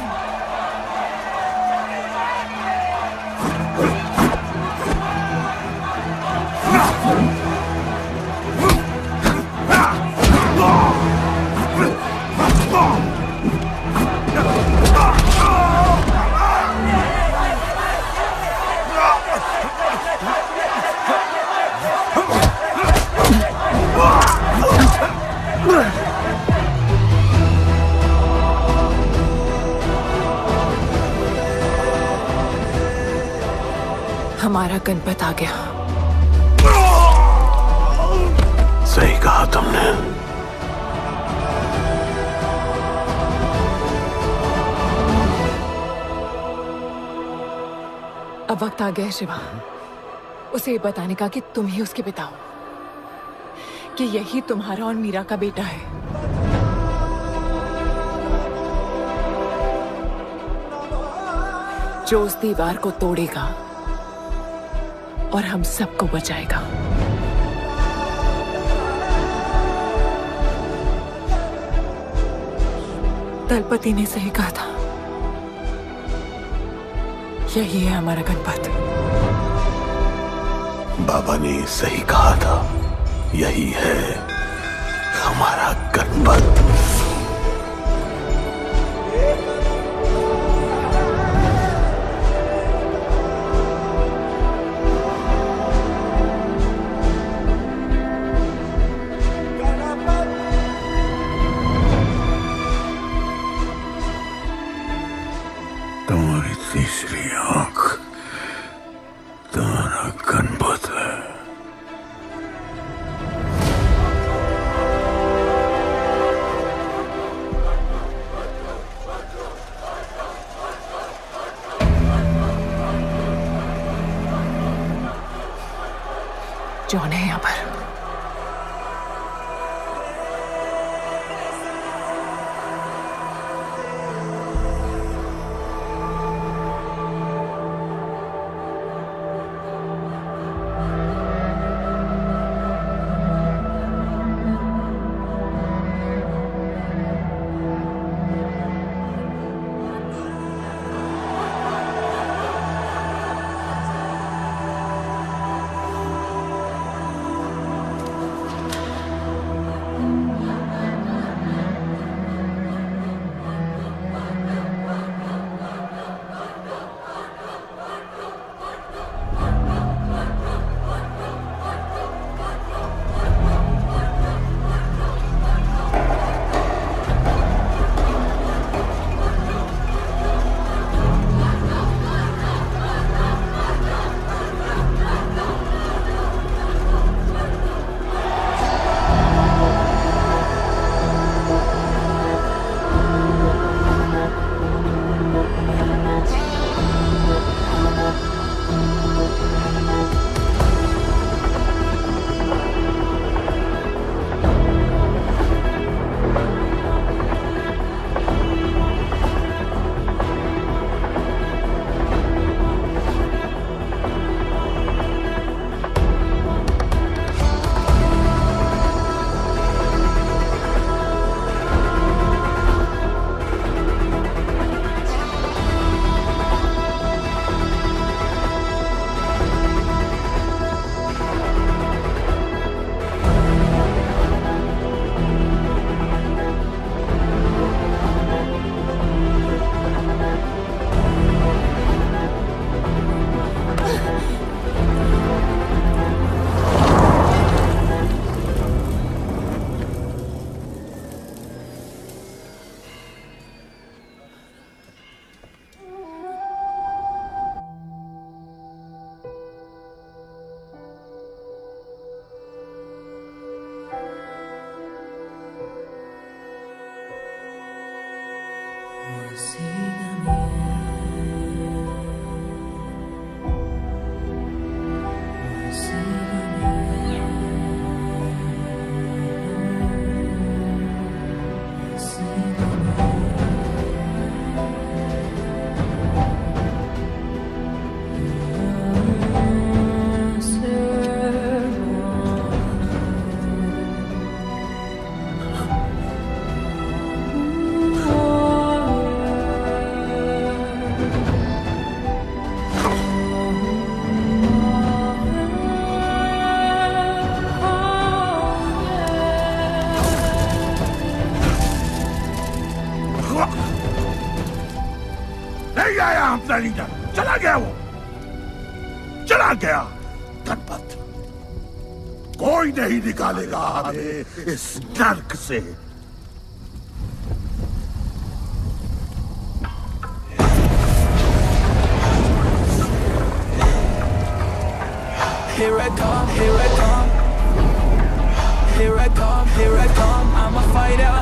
हमारा गणपत आ गया। सही कहा तुमने। अब वक्त आ गया है शिवा, उसे ये बताने का कि तुम ही उसके पिता हो, कि यही तुम्हारा और मीरा का बेटा है। जो उस दीवार को तोड़ेगा और हम सबको बचाएगा। दलपति ने सही कहा था, यही है हमारा गणपत। बाबा ने सही कहा था, यही है हमारा गणपत। तुम्हारी तीसरी आंख तुम्हारा गणपत है। जॉन है यहाँ पर। नहीं आया अपना लीडर, चला गया वो, चला गया गणपत। कोई नहीं निकालेगा हमें इस नर्क से। Here I come, here I come. Here I come, here I come. I'm a fighter.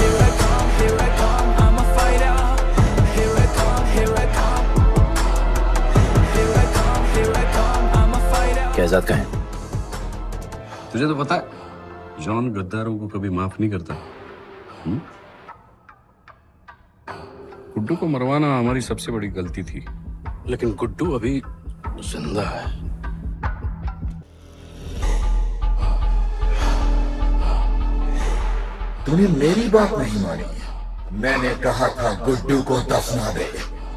Here I come, here I come. I'm a fighter. Here I come, here I come. Here I come, here I come. I'm a fighter. Kaizad का है? तुझे तो पता है John गद्दारों को कभी माफ नहीं करता। गुड्डू को मरवाना हमारी सबसे बड़ी गलती थी, लेकिन गुड्डू अभी जिंदा है। तूने मेरी बात नहीं मानी। मैंने कहा था गुड्डू को दफना दे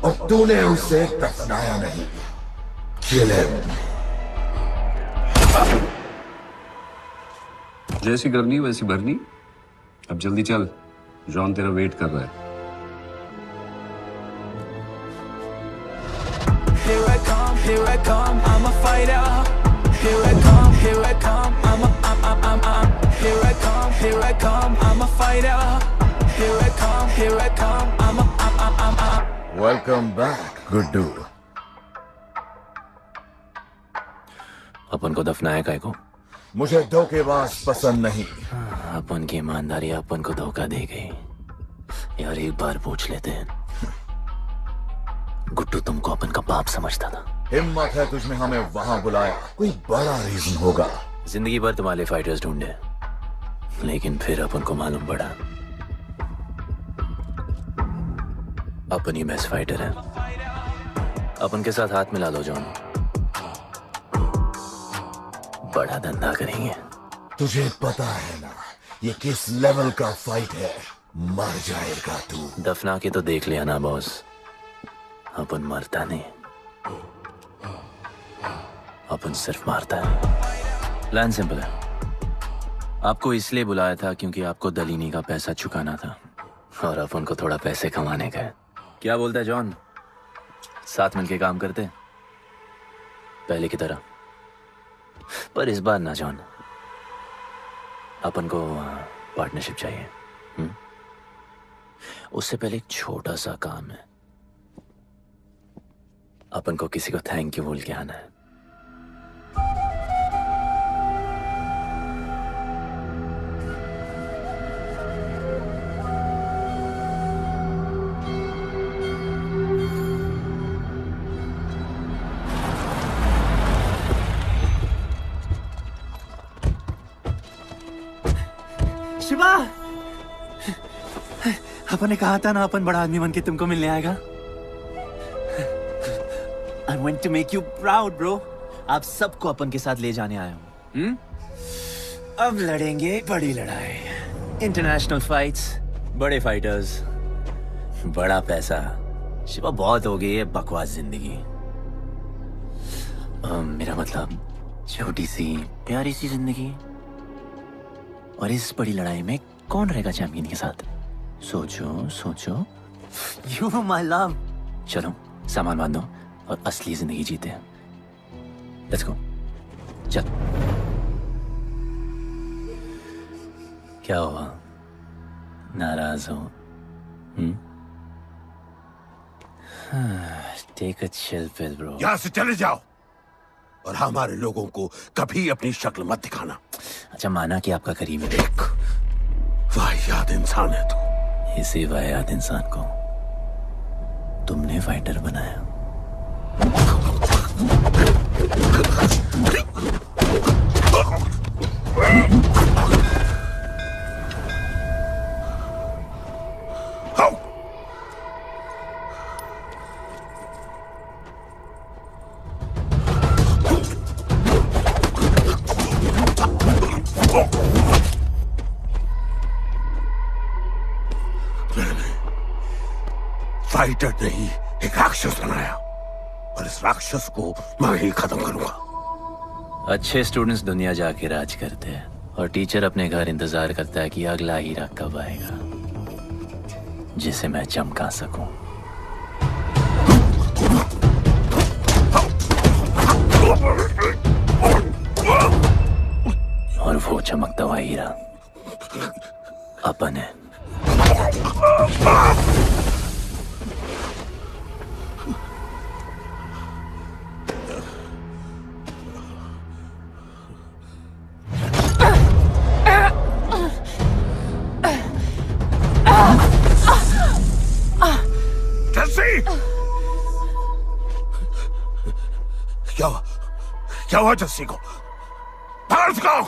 और तूने उसे दफनाया नहीं। Kill him. जैसी करनी वैसी भरनी। अब जल्दी चल, जॉन तेरा वेट कर रहा है। Here I come, I'm a fighter. Here I come, here I come, I'm here I come, I'm a fighter. Here I come, I'm welcome back Guddu. अपन को दफनाया काय को? मुझे धोखेबाज पसंद नहीं। अपन की ईमानदारी अपन को धोखा दे गई। यार एक बार पूछ लेते हैं, गुड्डू तुमको अपन का बाप समझता था। हिम्मत है तुझमें हमें वहां बुलाया, कोई बड़ा रीजन होगा। जिंदगी भर तुम्हारे फाइटर्स ढूंढे, लेकिन फिर अपन को मालूम पड़ा अपन ही बेस्ट फाइटर है। अपन के साथ हाथ मिला लो जॉन, बड़ा धंधा करेंगे। तुझे पता है ना ये किस लेवल का फाइट है? मर जाएगा तू। दफना के तो देख लिया ना बॉस, अपन मरता नहीं, अपन सिर्फ मारता है। प्लान सिंपल है, आपको इसलिए बुलाया था क्योंकि आपको दलीनी का पैसा चुकाना था और अपन को थोड़ा पैसे कमाने का है। क्या बोलता है जॉन, साथ मिलके काम करते पहले की तरह? पर इस बार ना जॉन, अपन को पार्टनरशिप चाहिए। उससे पहले एक छोटा सा काम है, अपन को किसी को थैंक यू बोल के आना है। शिवा, अपन ने कहा था ना अपन बड़ा आदमी बन के तुमको मिलने आएगा। I want to make you proud, bro. आप सबको अपन के साथ ले जाने आया हूँ। अब लड़ेंगे बड़ी लड़ाई, इंटरनेशनल फाइट्स, बड़े फाइटर्स, बड़ा पैसा। शिवा बहुत हो गई है बकवास जिंदगी। मेरा मतलब छोटी सी प्यारी सी जिंदगी, और इस बड़ी लड़ाई में कौन रहेगा चैंपियन के साथ? सोचो सोचो। You my love. चलो सामान बांधो और असली जिंदगी जीते हैं। Let's go. चल। क्या हुआ, नाराज हो? Take a chill pill, bro. यहाँ से चले जाओ और हमारे लोगों को कभी अपनी शक्ल मत दिखाना। अच्छा माना कि आपका करीबी देख, वाहियात इंसान है तू। इसी वाहियात इंसान को तुमने फाइटर बनाया। फाइटर नहीं, एक राक्षस बनाया, और इस राक्षस को मैं ही खत्म करूंगा। अच्छे स्टूडेंट्स दुनिया जाके राज करते हैं और टीचर अपने घर इंतजार करता है कि अगला हीरा कब आएगा जिसे मैं चमका सकूं। और वो चमकता हुआ हीरा अपन है। क्या हुआ जस्सी को? बाहर निकालो।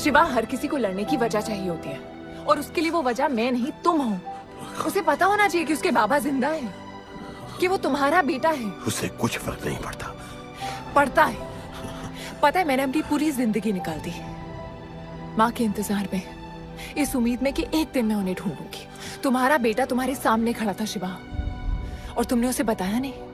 शिवा, हर किसी को लड़ने की वजह चाहिए होती है, और उसके लिए वो वजह मैं नहीं तुम हो। उसे पता होना चाहिए कि उसके बाबा जिंदा है, कि वो तुम्हारा बेटा है। उसे कुछ फर्क नहीं पड़ता। पड़ता है। पता है, मैंने अपनी पूरी जिंदगी निकाल दी माँ के इंतजार में, इस उम्मीद में कि एक दिन मैं उन्हें ढूंढूंगी। तुम्हारा बेटा तुम्हारे सामने खड़ा था शिवा, और तुमने उसे बताया नहीं।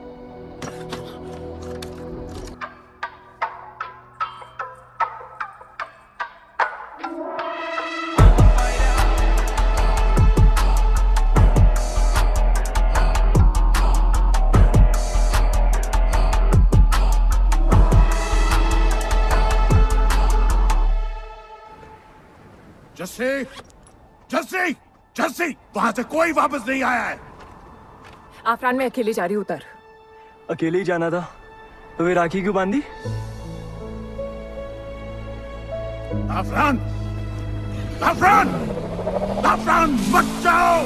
जस्सी, जस्सी, जस्सी, वहां से कोई वापस नहीं आया है। आफरान, मैं अकेले जा रही हूँ। उतर। अकेले ही जाना था तो वे राखी क्यों बांधी? आफरान, आफरान, आफरान, मत जाओ।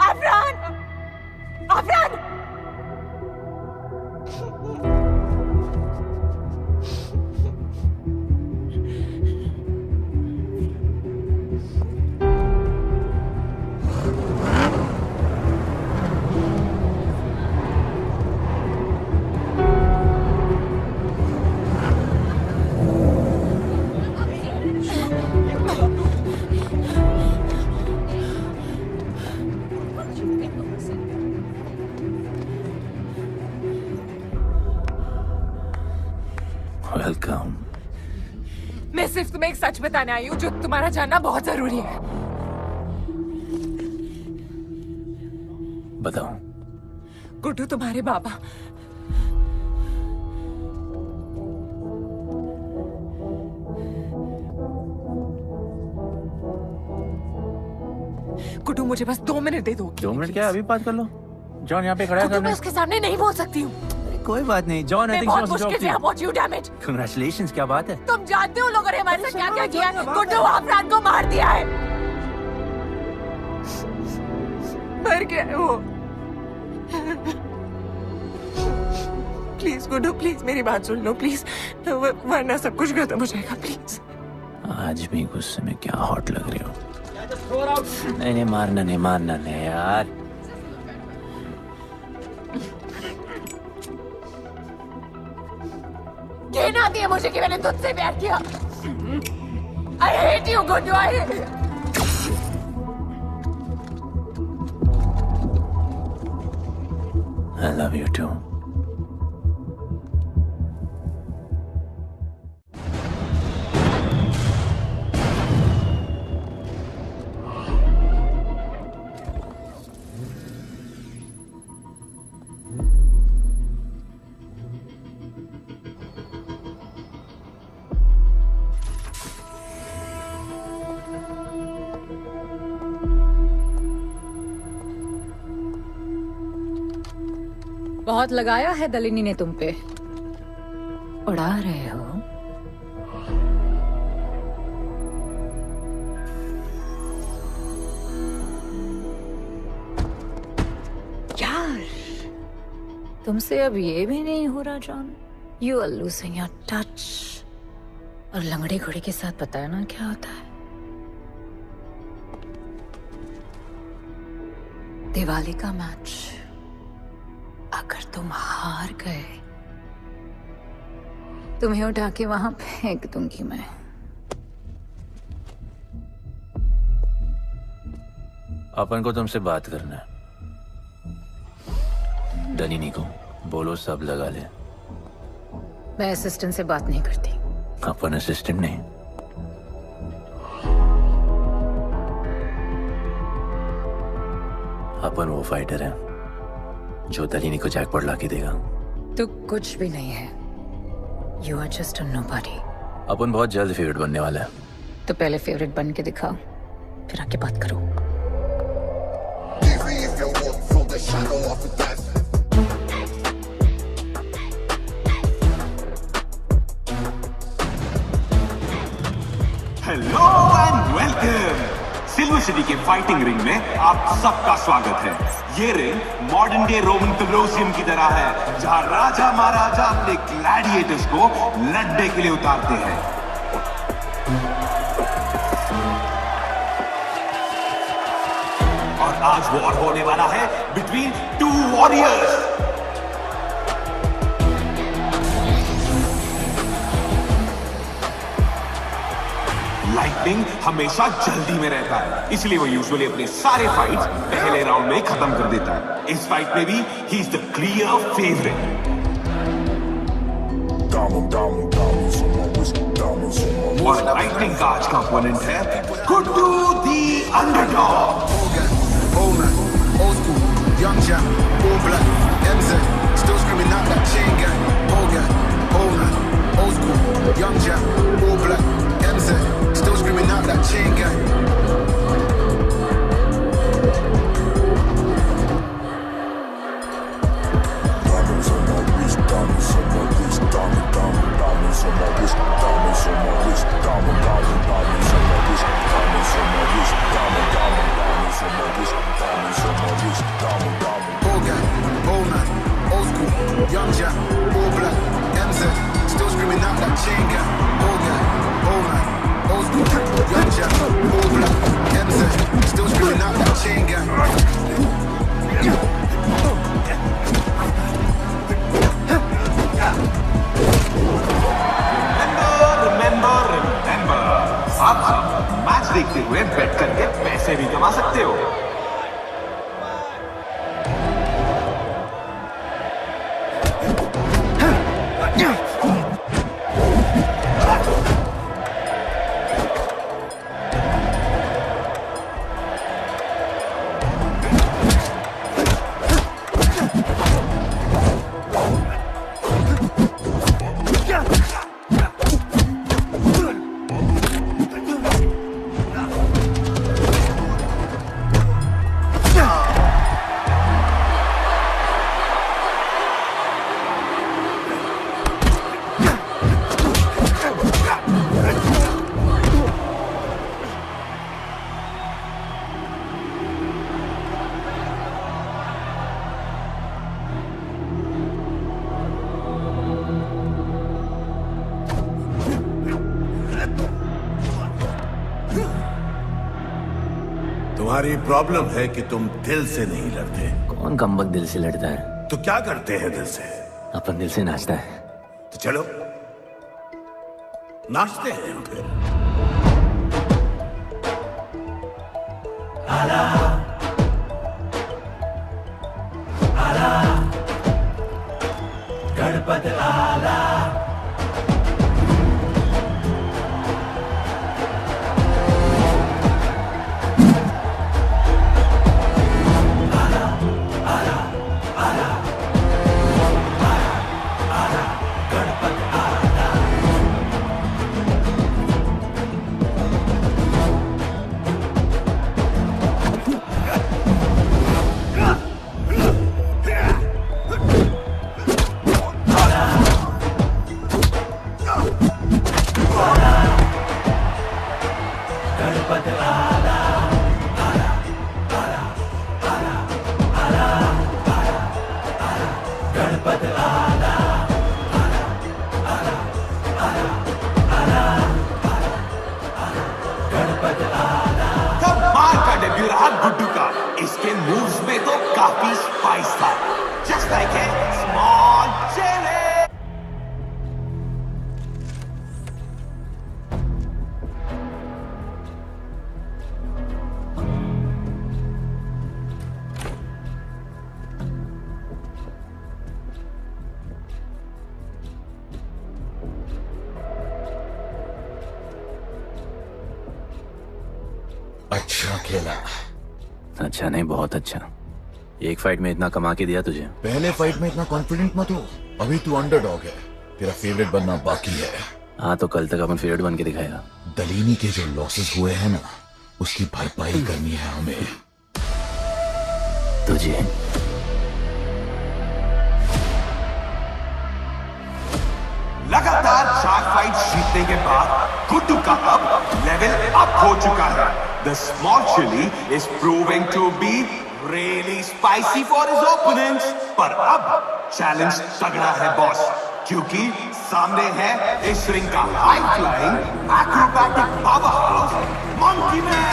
आफरान! आफरान! वेलकम। मैं सिर्फ तुम्हें एक सच बताने आई हूँ जो तुम्हारा जानना बहुत जरूरी है। बताओ। गुड्डू तुम्हारे बाबा गुड्डू, मुझे बस 2 मिनट दे दो। 2 मिनट क्या, अभी बात कर लो। जॉन यहाँ पे खड़ा है। गुड्डू, मैं उसके सामने नहीं बोल सकती हूँ। कोई बात नहीं जॉन, मैं बहुत मुश्किल say about you, damn it. Congratulations, क्या बात है। तुम जानते हो लोगों ने हमारे साथ क्या-क्या किया है। गुड्डू आफरान को मार दिया है। मर गया है वो। प्लीज गुड्डू, प्लीज मेरी बात सुन लो प्लीज, वरना सब कुछ खत्म हो जाएगा प्लीज। आज भी गुस्से में क्या हॉट लग रहे हो। नहीं नहीं, मारना नहीं, मारना नहीं यार। कहन आती है मुझे कि मैंने तुझसे प्यार किया। I hate you, Guddu, I hate you. I love you too. बहुत लगाया है दलिनी ने तुम पे। उड़ा रहे हो। यार, तुमसे अब ये भी नहीं हो रहा John. You are losing your touch. और लंगड़े घोड़े के साथ बताया ना क्या होता है। दिवाली का मैच अगर तुम हार गए, तुम्हें उठा के वहां फेंक दूंगी मैं। अपन को तुमसे बात करना है। दलिनी को बोलो सब लगा ले। मैं असिस्टेंट से बात नहीं करती। अपन असिस्टेंट नहीं, अपन वो फाइटर है जो दलिनी को जैकपॉट लाके देगा। तो कुछ भी नहीं है। You are just a nobody. अपन बहुत जल्द फेवरेट बनने वाला है। तो पहले फेवरेट बन के दिखाओ, फिर आके बात करो। Hello and welcome. Silver city के फाइटिंग रिंग में आप सबका स्वागत है। ये ring modern day Roman Colosseum की तरह है, जहां राजा महाराजा अपने ग्लैडिएटर्स को लड़ने के लिए उतारते हैं। और आज वॉर होने वाला है बिटवीन टू वॉरियर्स। लाइटनिंग हमेशा जल्दी में रहता है, इसलिए वो यूजुअली अपने सारे फाइट्स पहले राउंड में खत्म कर देता है। इस फाइट में भी he is the clear favourite. और लाइटनिंग का आज का ओपोनेंट है गुड्डू दी underdog. Young Jack, all black, MZ, still screaming out that chain gang. Hogan, Oman, old school. Young Jack, all black, MZ, still screaming out that chain gang. Diamonds on my wrist, diamonds on my wrist, diamonds on my wrist, diamonds on my wrist, diamonds on my wrist, diamonds on my wrist, diamonds on my wrist, Hogan, Oman, old school, Young Jack, all black, MZ, still screaming out that chain gang. Hogan, Oman, old school, Young Jack, all black, MZ, still screaming out that chain gang. Remember, आप match देखते हुए बेट करके पैसे भी कमा सकते हो। तुम्हारी प्रॉब्लम है कि तुम दिल से नहीं लड़ते। कौन कमबख्त दिल से लड़ता है? तो क्या करते हैं दिल से? अपन दिल से नाचता है। तो चलो नाचते हैं हम फिर। आला, आला, गणपत आला। गुड्डू का इसके मूव्स में तो काफी स्पाइस था, just like a small chilli. अच्छा खेला। अच्छा नहीं, बहुत अच्छा। एक फाइट में इतना कमा के दिया तुझे। पहले फाइट में इतना कॉन्फिडेंट मत हो, अभी तू अंडरडॉग है, तेरा फेवरेट बनना बाकी है। हाँ तो कल तक अपन फेवरेट बन के दिखाएगा। दलीनी के जो लॉसेस हुए हैं ना, उसकी भरपाई करनी है हमें। तुझे लगातार 4 फाइट जीतने के बाद गुड्डू का अब लेवल अप हो चुका है। The small chili is proving to be really spicy for his opponents. पर अब challenge तगड़ा है बॉस, क्योंकि सामने है इस रिंग का high flying acrobatic powerhouse monkey man.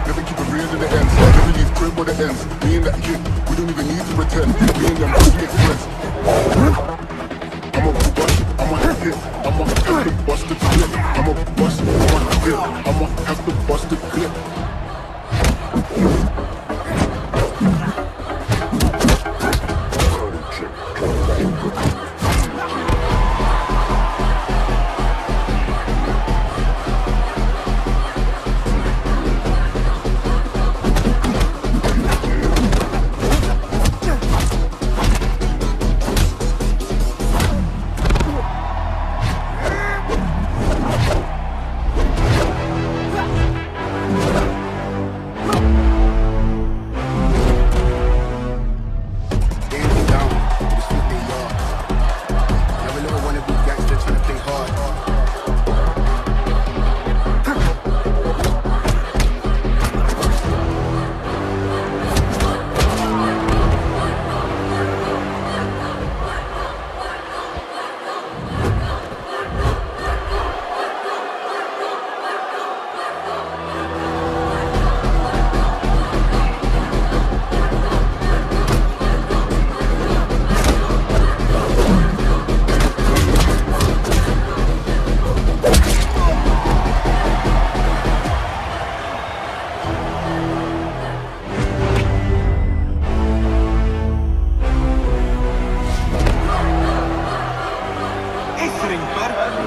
Never keep it real to the end. Never leave crib where the ends. Me and that kid, we don't even need to pretend. Me and them just make friends. I'ma bust, I'ma hit, I'ma have to bust the clip. I'ma bust, I'ma hit, I'ma have to bust the clip.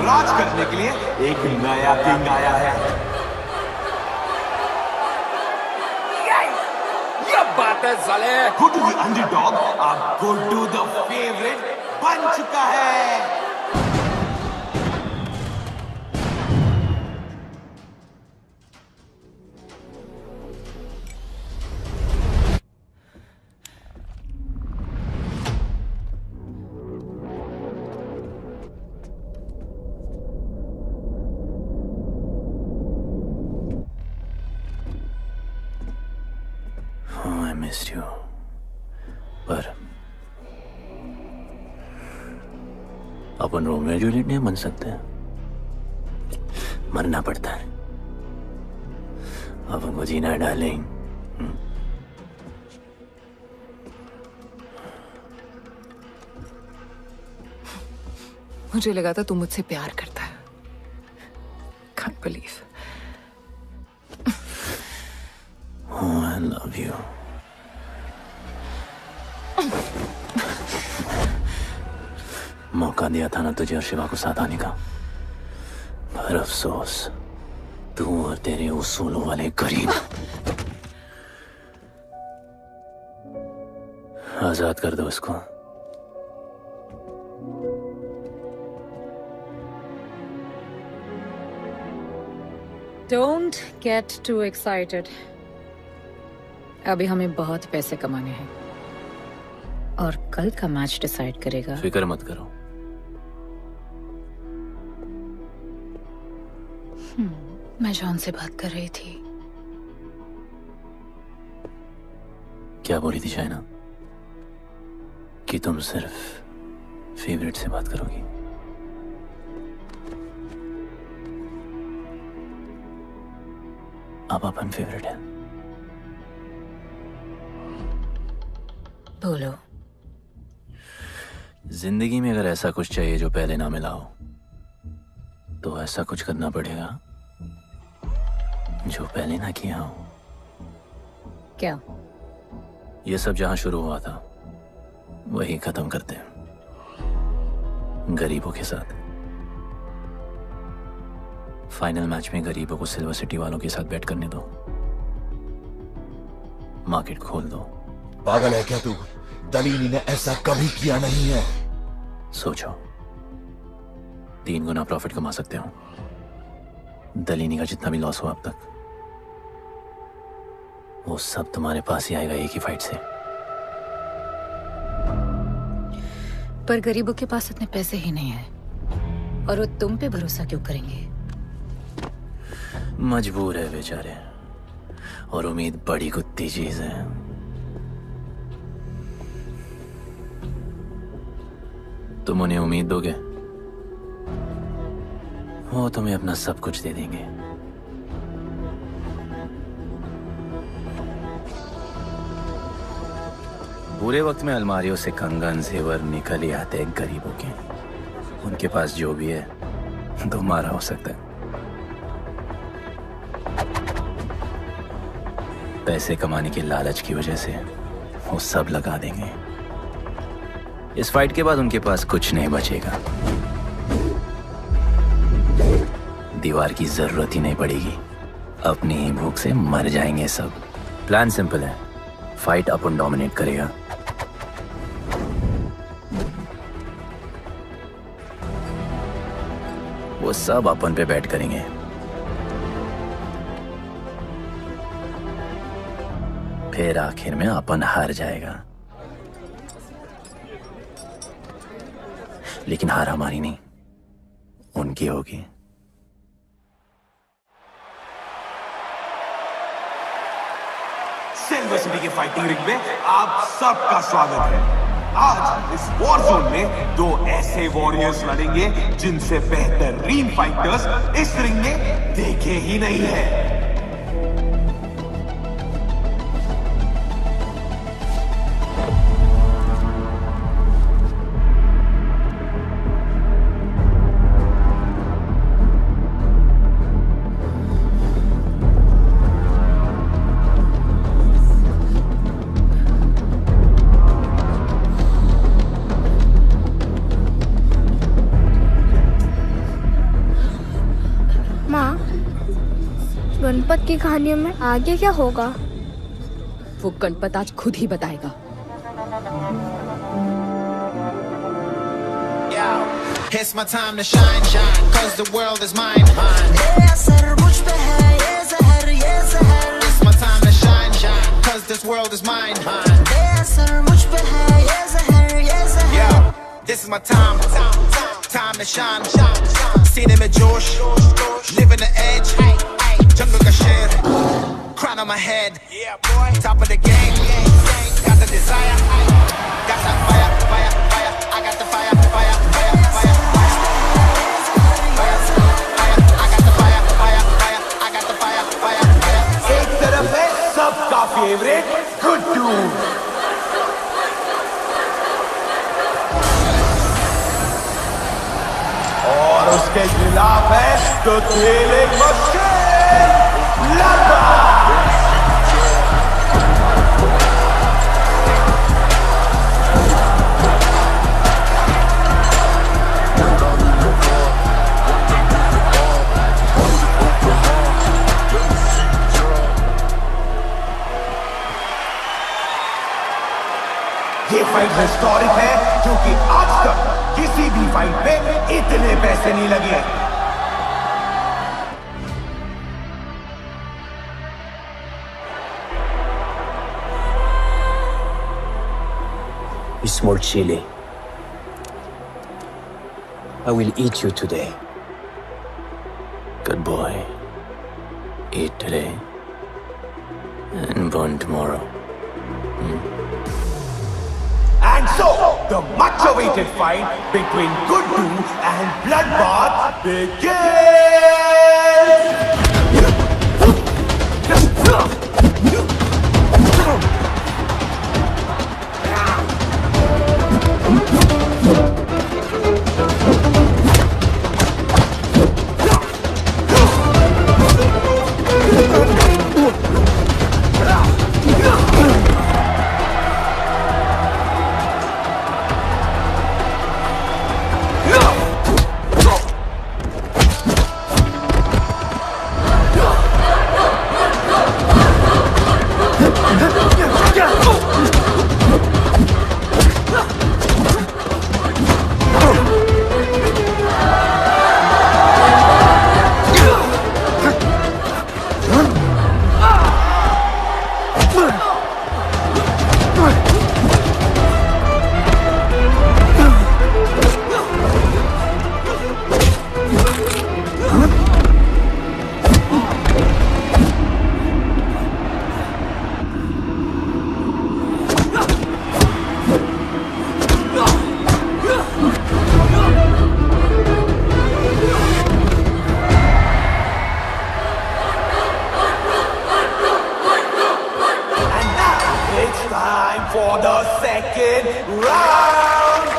राज करने के लिए एक नया king आया है। ये बात है साले। Go to the underdog, अब go to the favorite बन चुका है। missed you. पर अपन रोमियो जूलियट नहीं बन सकते, मरना पड़ता है। अपन को जीना है डार्लिंग। मुझे लगा था तू मुझसे प्यार करता है। Can't believe. Oh, I love you. मौका दिया था ना तुझे और शिवा को साथ आने का, पर अफसोस तू और तेरे उसूलों वाले गरीब। आजाद कर दो इसको। Don't get too excited. अभी हमें बहुत पैसे कमाने हैं और कल का मैच डिसाइड करेगा। फिक्र मत करो। मैं जॉन से बात कर रही थी। क्या बोली थी शाइना? कि तुम सिर्फ फेवरेट से बात करोगी। अब अपन फेवरेट है। बोलो। जिंदगी में अगर ऐसा कुछ चाहिए जो पहले ना मिला हो, तो ऐसा कुछ करना पड़ेगा जो पहले ना किया हो। क्या? ये सब जहां शुरू हुआ था वही खत्म करते हैं, गरीबों के साथ। फाइनल मैच में गरीबों को सिल्वर सिटी वालों के साथ बैट करने दो, मार्केट खोल दो। पागल है क्या तू? दलीनी ने ऐसा कभी किया नहीं है। सोचो, 3 गुना प्रॉफिट कमा सकते हो। दलीनी का जितना भी लॉस हुआ अब तक, वो सब तुम्हारे पास ही आएगा एक ही फाइट से। पर गरीबों के पास इतने पैसे ही नहीं है। और वो तुम पे भरोसा क्यों करेंगे? मजबूर है बेचारे, और उम्मीद बड़ी कुत्ती चीज है। तुम उन्हें उम्मीद दोगे, वो तुम्हें अपना सब कुछ दे देंगे। बुरे वक्त में अलमारियों से कंगन जेवर निकल ही आते हैं गरीबों के। उनके पास जो भी है तुम्हारा हो सकता है। पैसे कमाने की लालच की वजह से वो सब लगा देंगे। इस फाइट के बाद उनके पास कुछ नहीं बचेगा। दीवार की जरूरत ही नहीं पड़ेगी, अपनी ही भूख से मर जाएंगे सब। प्लान सिंपल है, फाइट अपन डोमिनेट करेगा। वो सब अपन पे बैट करेंगे। फिर आखिर में अपन हार जाएगा, लेकिन हार हमारी नहीं, उनकी होगी। सिल्वर सिटी के फाइटिंग रिंग में आप सबका स्वागत है। आज इस वॉर जोन में दो ऐसे वॉरियर्स लड़ेंगे जिनसे बेहतरीन फाइटर्स इस रिंग में देखे ही नहीं है। गणपत की कहानियों में आगे क्या होगा? वो गणपत आज खुद ही बताएगा। It's my time to shine, shine, cause the world is mine, mine. ये असर मुझ पे है, ये ज़हर, ये ज़हर. It's my time to shine, shine, cause this world is mine, mine. ये असर मुझ पे है, ये ज़हर, ये ज़हर. Yo, this is my time, time to shine, सीने में जोश, living the edge, jungle का शेर, crown on my head, top of the game, got the desire, got that fire, fire, fire, I got the fire, fire, fire, fire. एक तरफ है सबका favourite Guddu, और उसके खिलाफ है तो थ्रिलिंग मशीन लाबा। ये फाइट हिस्टोरिक है क्योंकि आज तक किसी भी फाइट पे इतने पैसे नहीं लगे। You small chili. I will eat you today. Good boy. Eat today and burn tomorrow. And so, the much-awaited fight between Guddu and Bloodbath begins! the second round.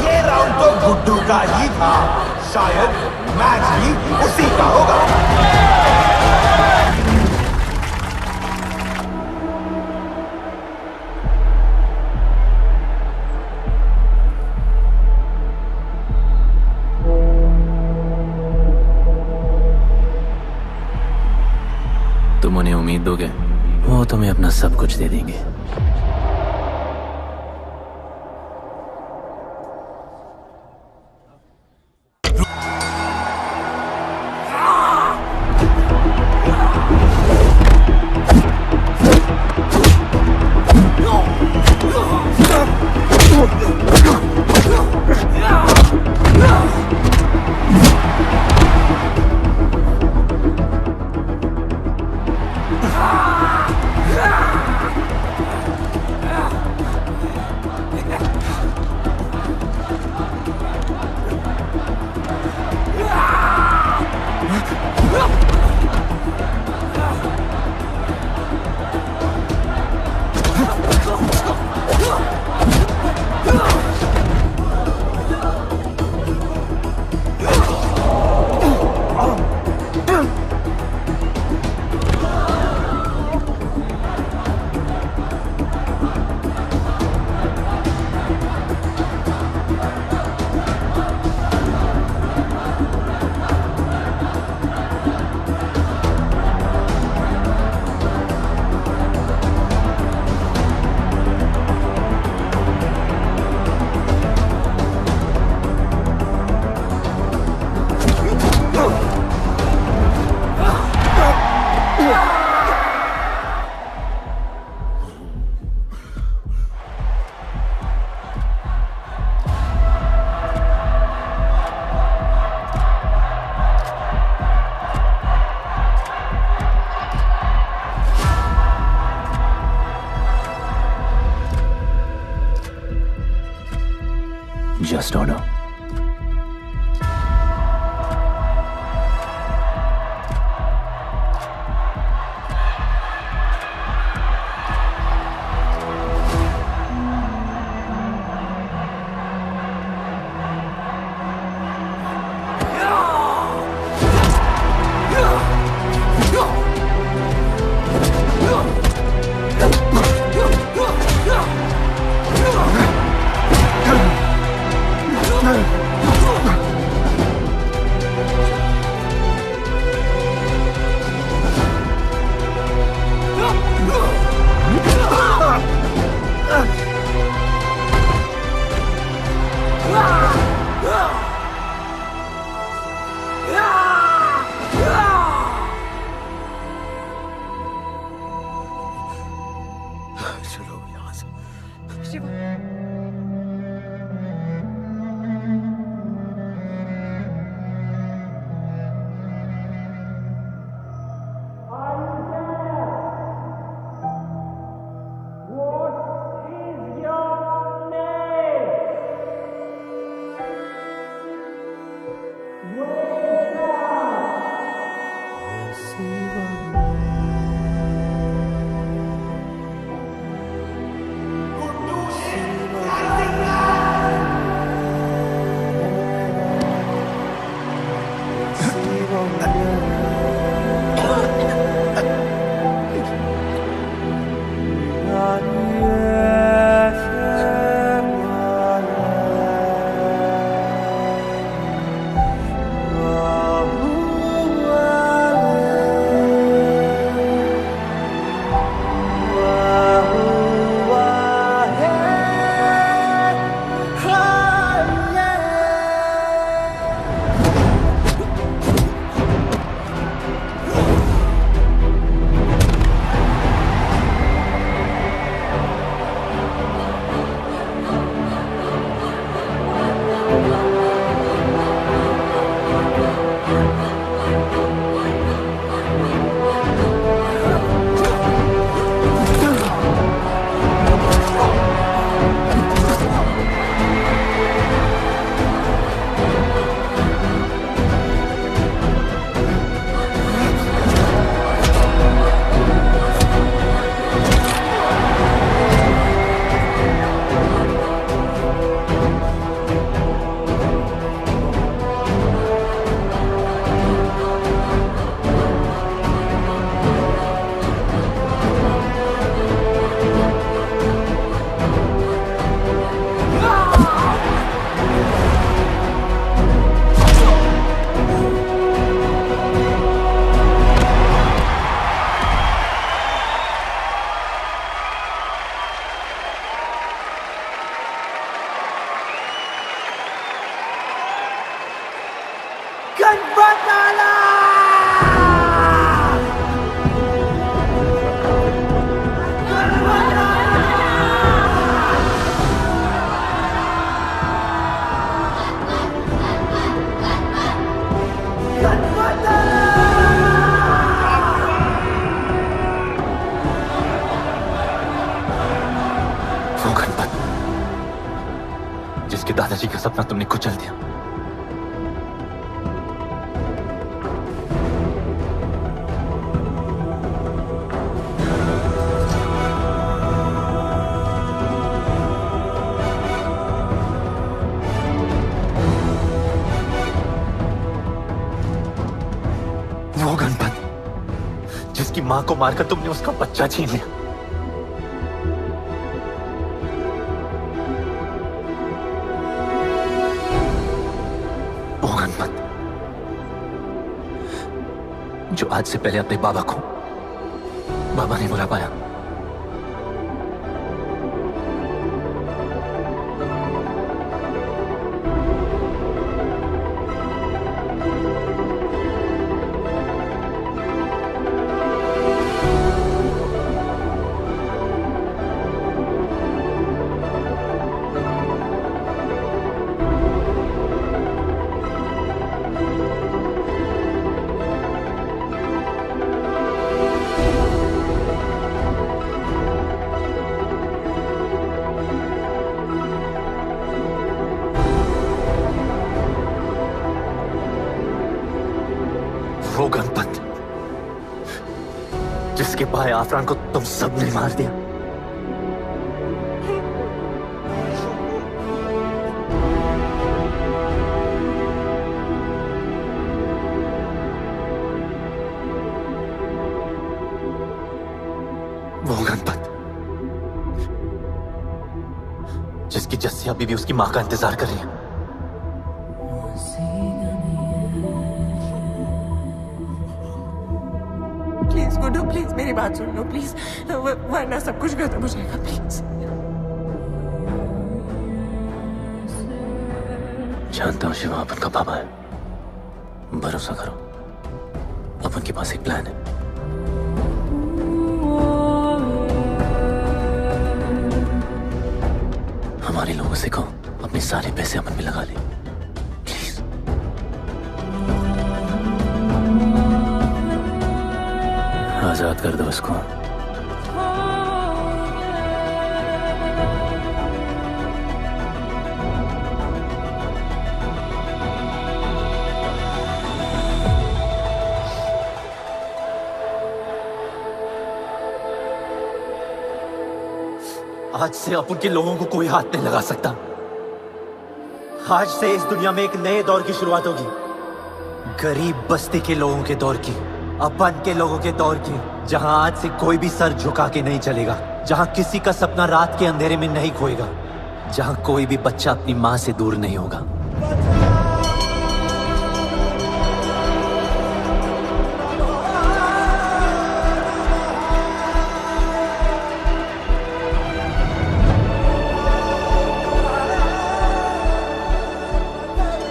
ये राउंड तो गुड्डू का ही था, शायद मैच भी उसी का होगा। तुम उन्हें उम्मीद दोगे, वो तुम्हें अपना सब कुछ दे देंगे। Just don't know. जिसके दादाजी का सपना तुमने कुचल दिया। वो गणपत जिसकी मां को मारकर तुमने उसका बच्चा छीन लिया। वो गणपत जो आज से पहले अपने बाबा को बाबा नहीं बुला पाया। वो गणपत जिसके भाई आफरान को तुम सबने मार दिया। वो गणपत जिसकी जस्सिया बीवी उसकी मां का इंतजार कर रही है। प्लीज गुड्डू, प्लीज मेरी बात सुन लो प्लीज, वरना सब कुछ खत्म हो जाएगा प्लीज। जानता हूं शिवा अपन का पापा है, भरोसा करो, अपन के पास एक प्लान है। हमारे लोगों से कहो अपने सारे पैसे अपन पे लगा ले प्लीज। आजाद कर दो उसको। आज से अपन के लोगों को कोई हाथ नहीं लगा सकता। आज से इस दुनिया में एक नए दौर की शुरुआत होगी, गरीब बस्ती के लोगों के दौर की, अपन के लोगों के दौर की, जहां आज से कोई भी सर झुका के नहीं चलेगा, जहां किसी का सपना रात के अंधेरे में नहीं खोएगा, जहां कोई भी बच्चा अपनी मां से दूर नहीं होगा।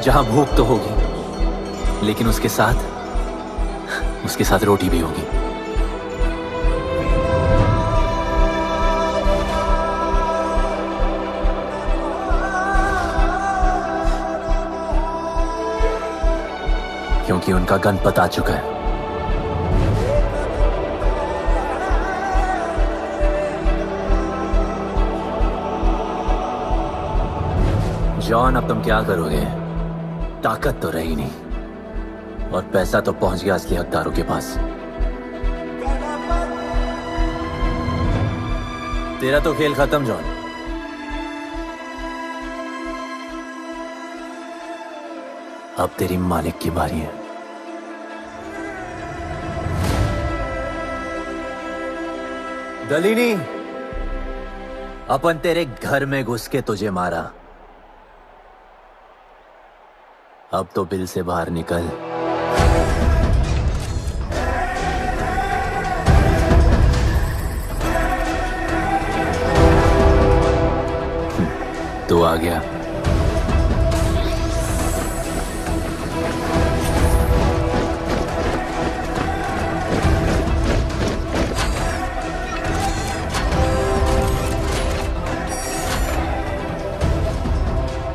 जहां भूख तो होगी, लेकिन उसके साथ रोटी भी होगी। क्योंकि उनका गणपत आ चुका है। जॉन, अब तुम क्या करोगे? ताकत तो रही नहीं और पैसा तो पहुंच गया असली हकदारों के पास। तेरा तो खेल खत्म जॉन। अब तेरी मालिक की बारी है। दलीनी, अपन तेरे घर में घुस के तुझे मारा, अब तो बिल से बाहर निकल। तू आ गया।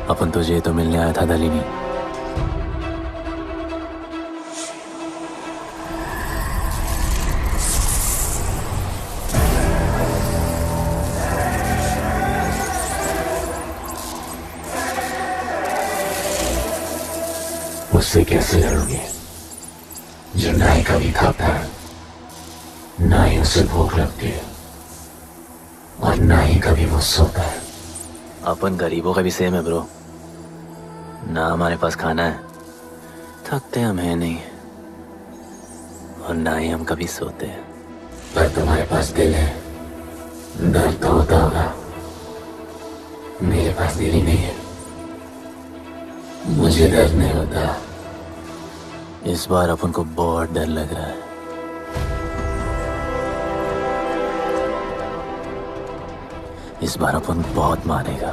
अपन तुझे तो मिलने आया था दलीनी। उससे कैसे लड़ोगे जो ना ही कभी खाता है, ना ही उसे भूख लगती है और ना ही कभी वो सोता है। अपन गरीबों का भी सेम है ब्रो, ना हमारे पास खाना है, थकते हम है नहीं, और ना ही हम कभी सोते हैं। पर तुम्हारे पास दिल है, दर्द तो होता होगा। मेरे पास दिल ही नहीं है, मुझे दर्द नहीं होता। इस बार अपन को बहुत डर लग रहा है। इस बार अपन बहुत मारेगा।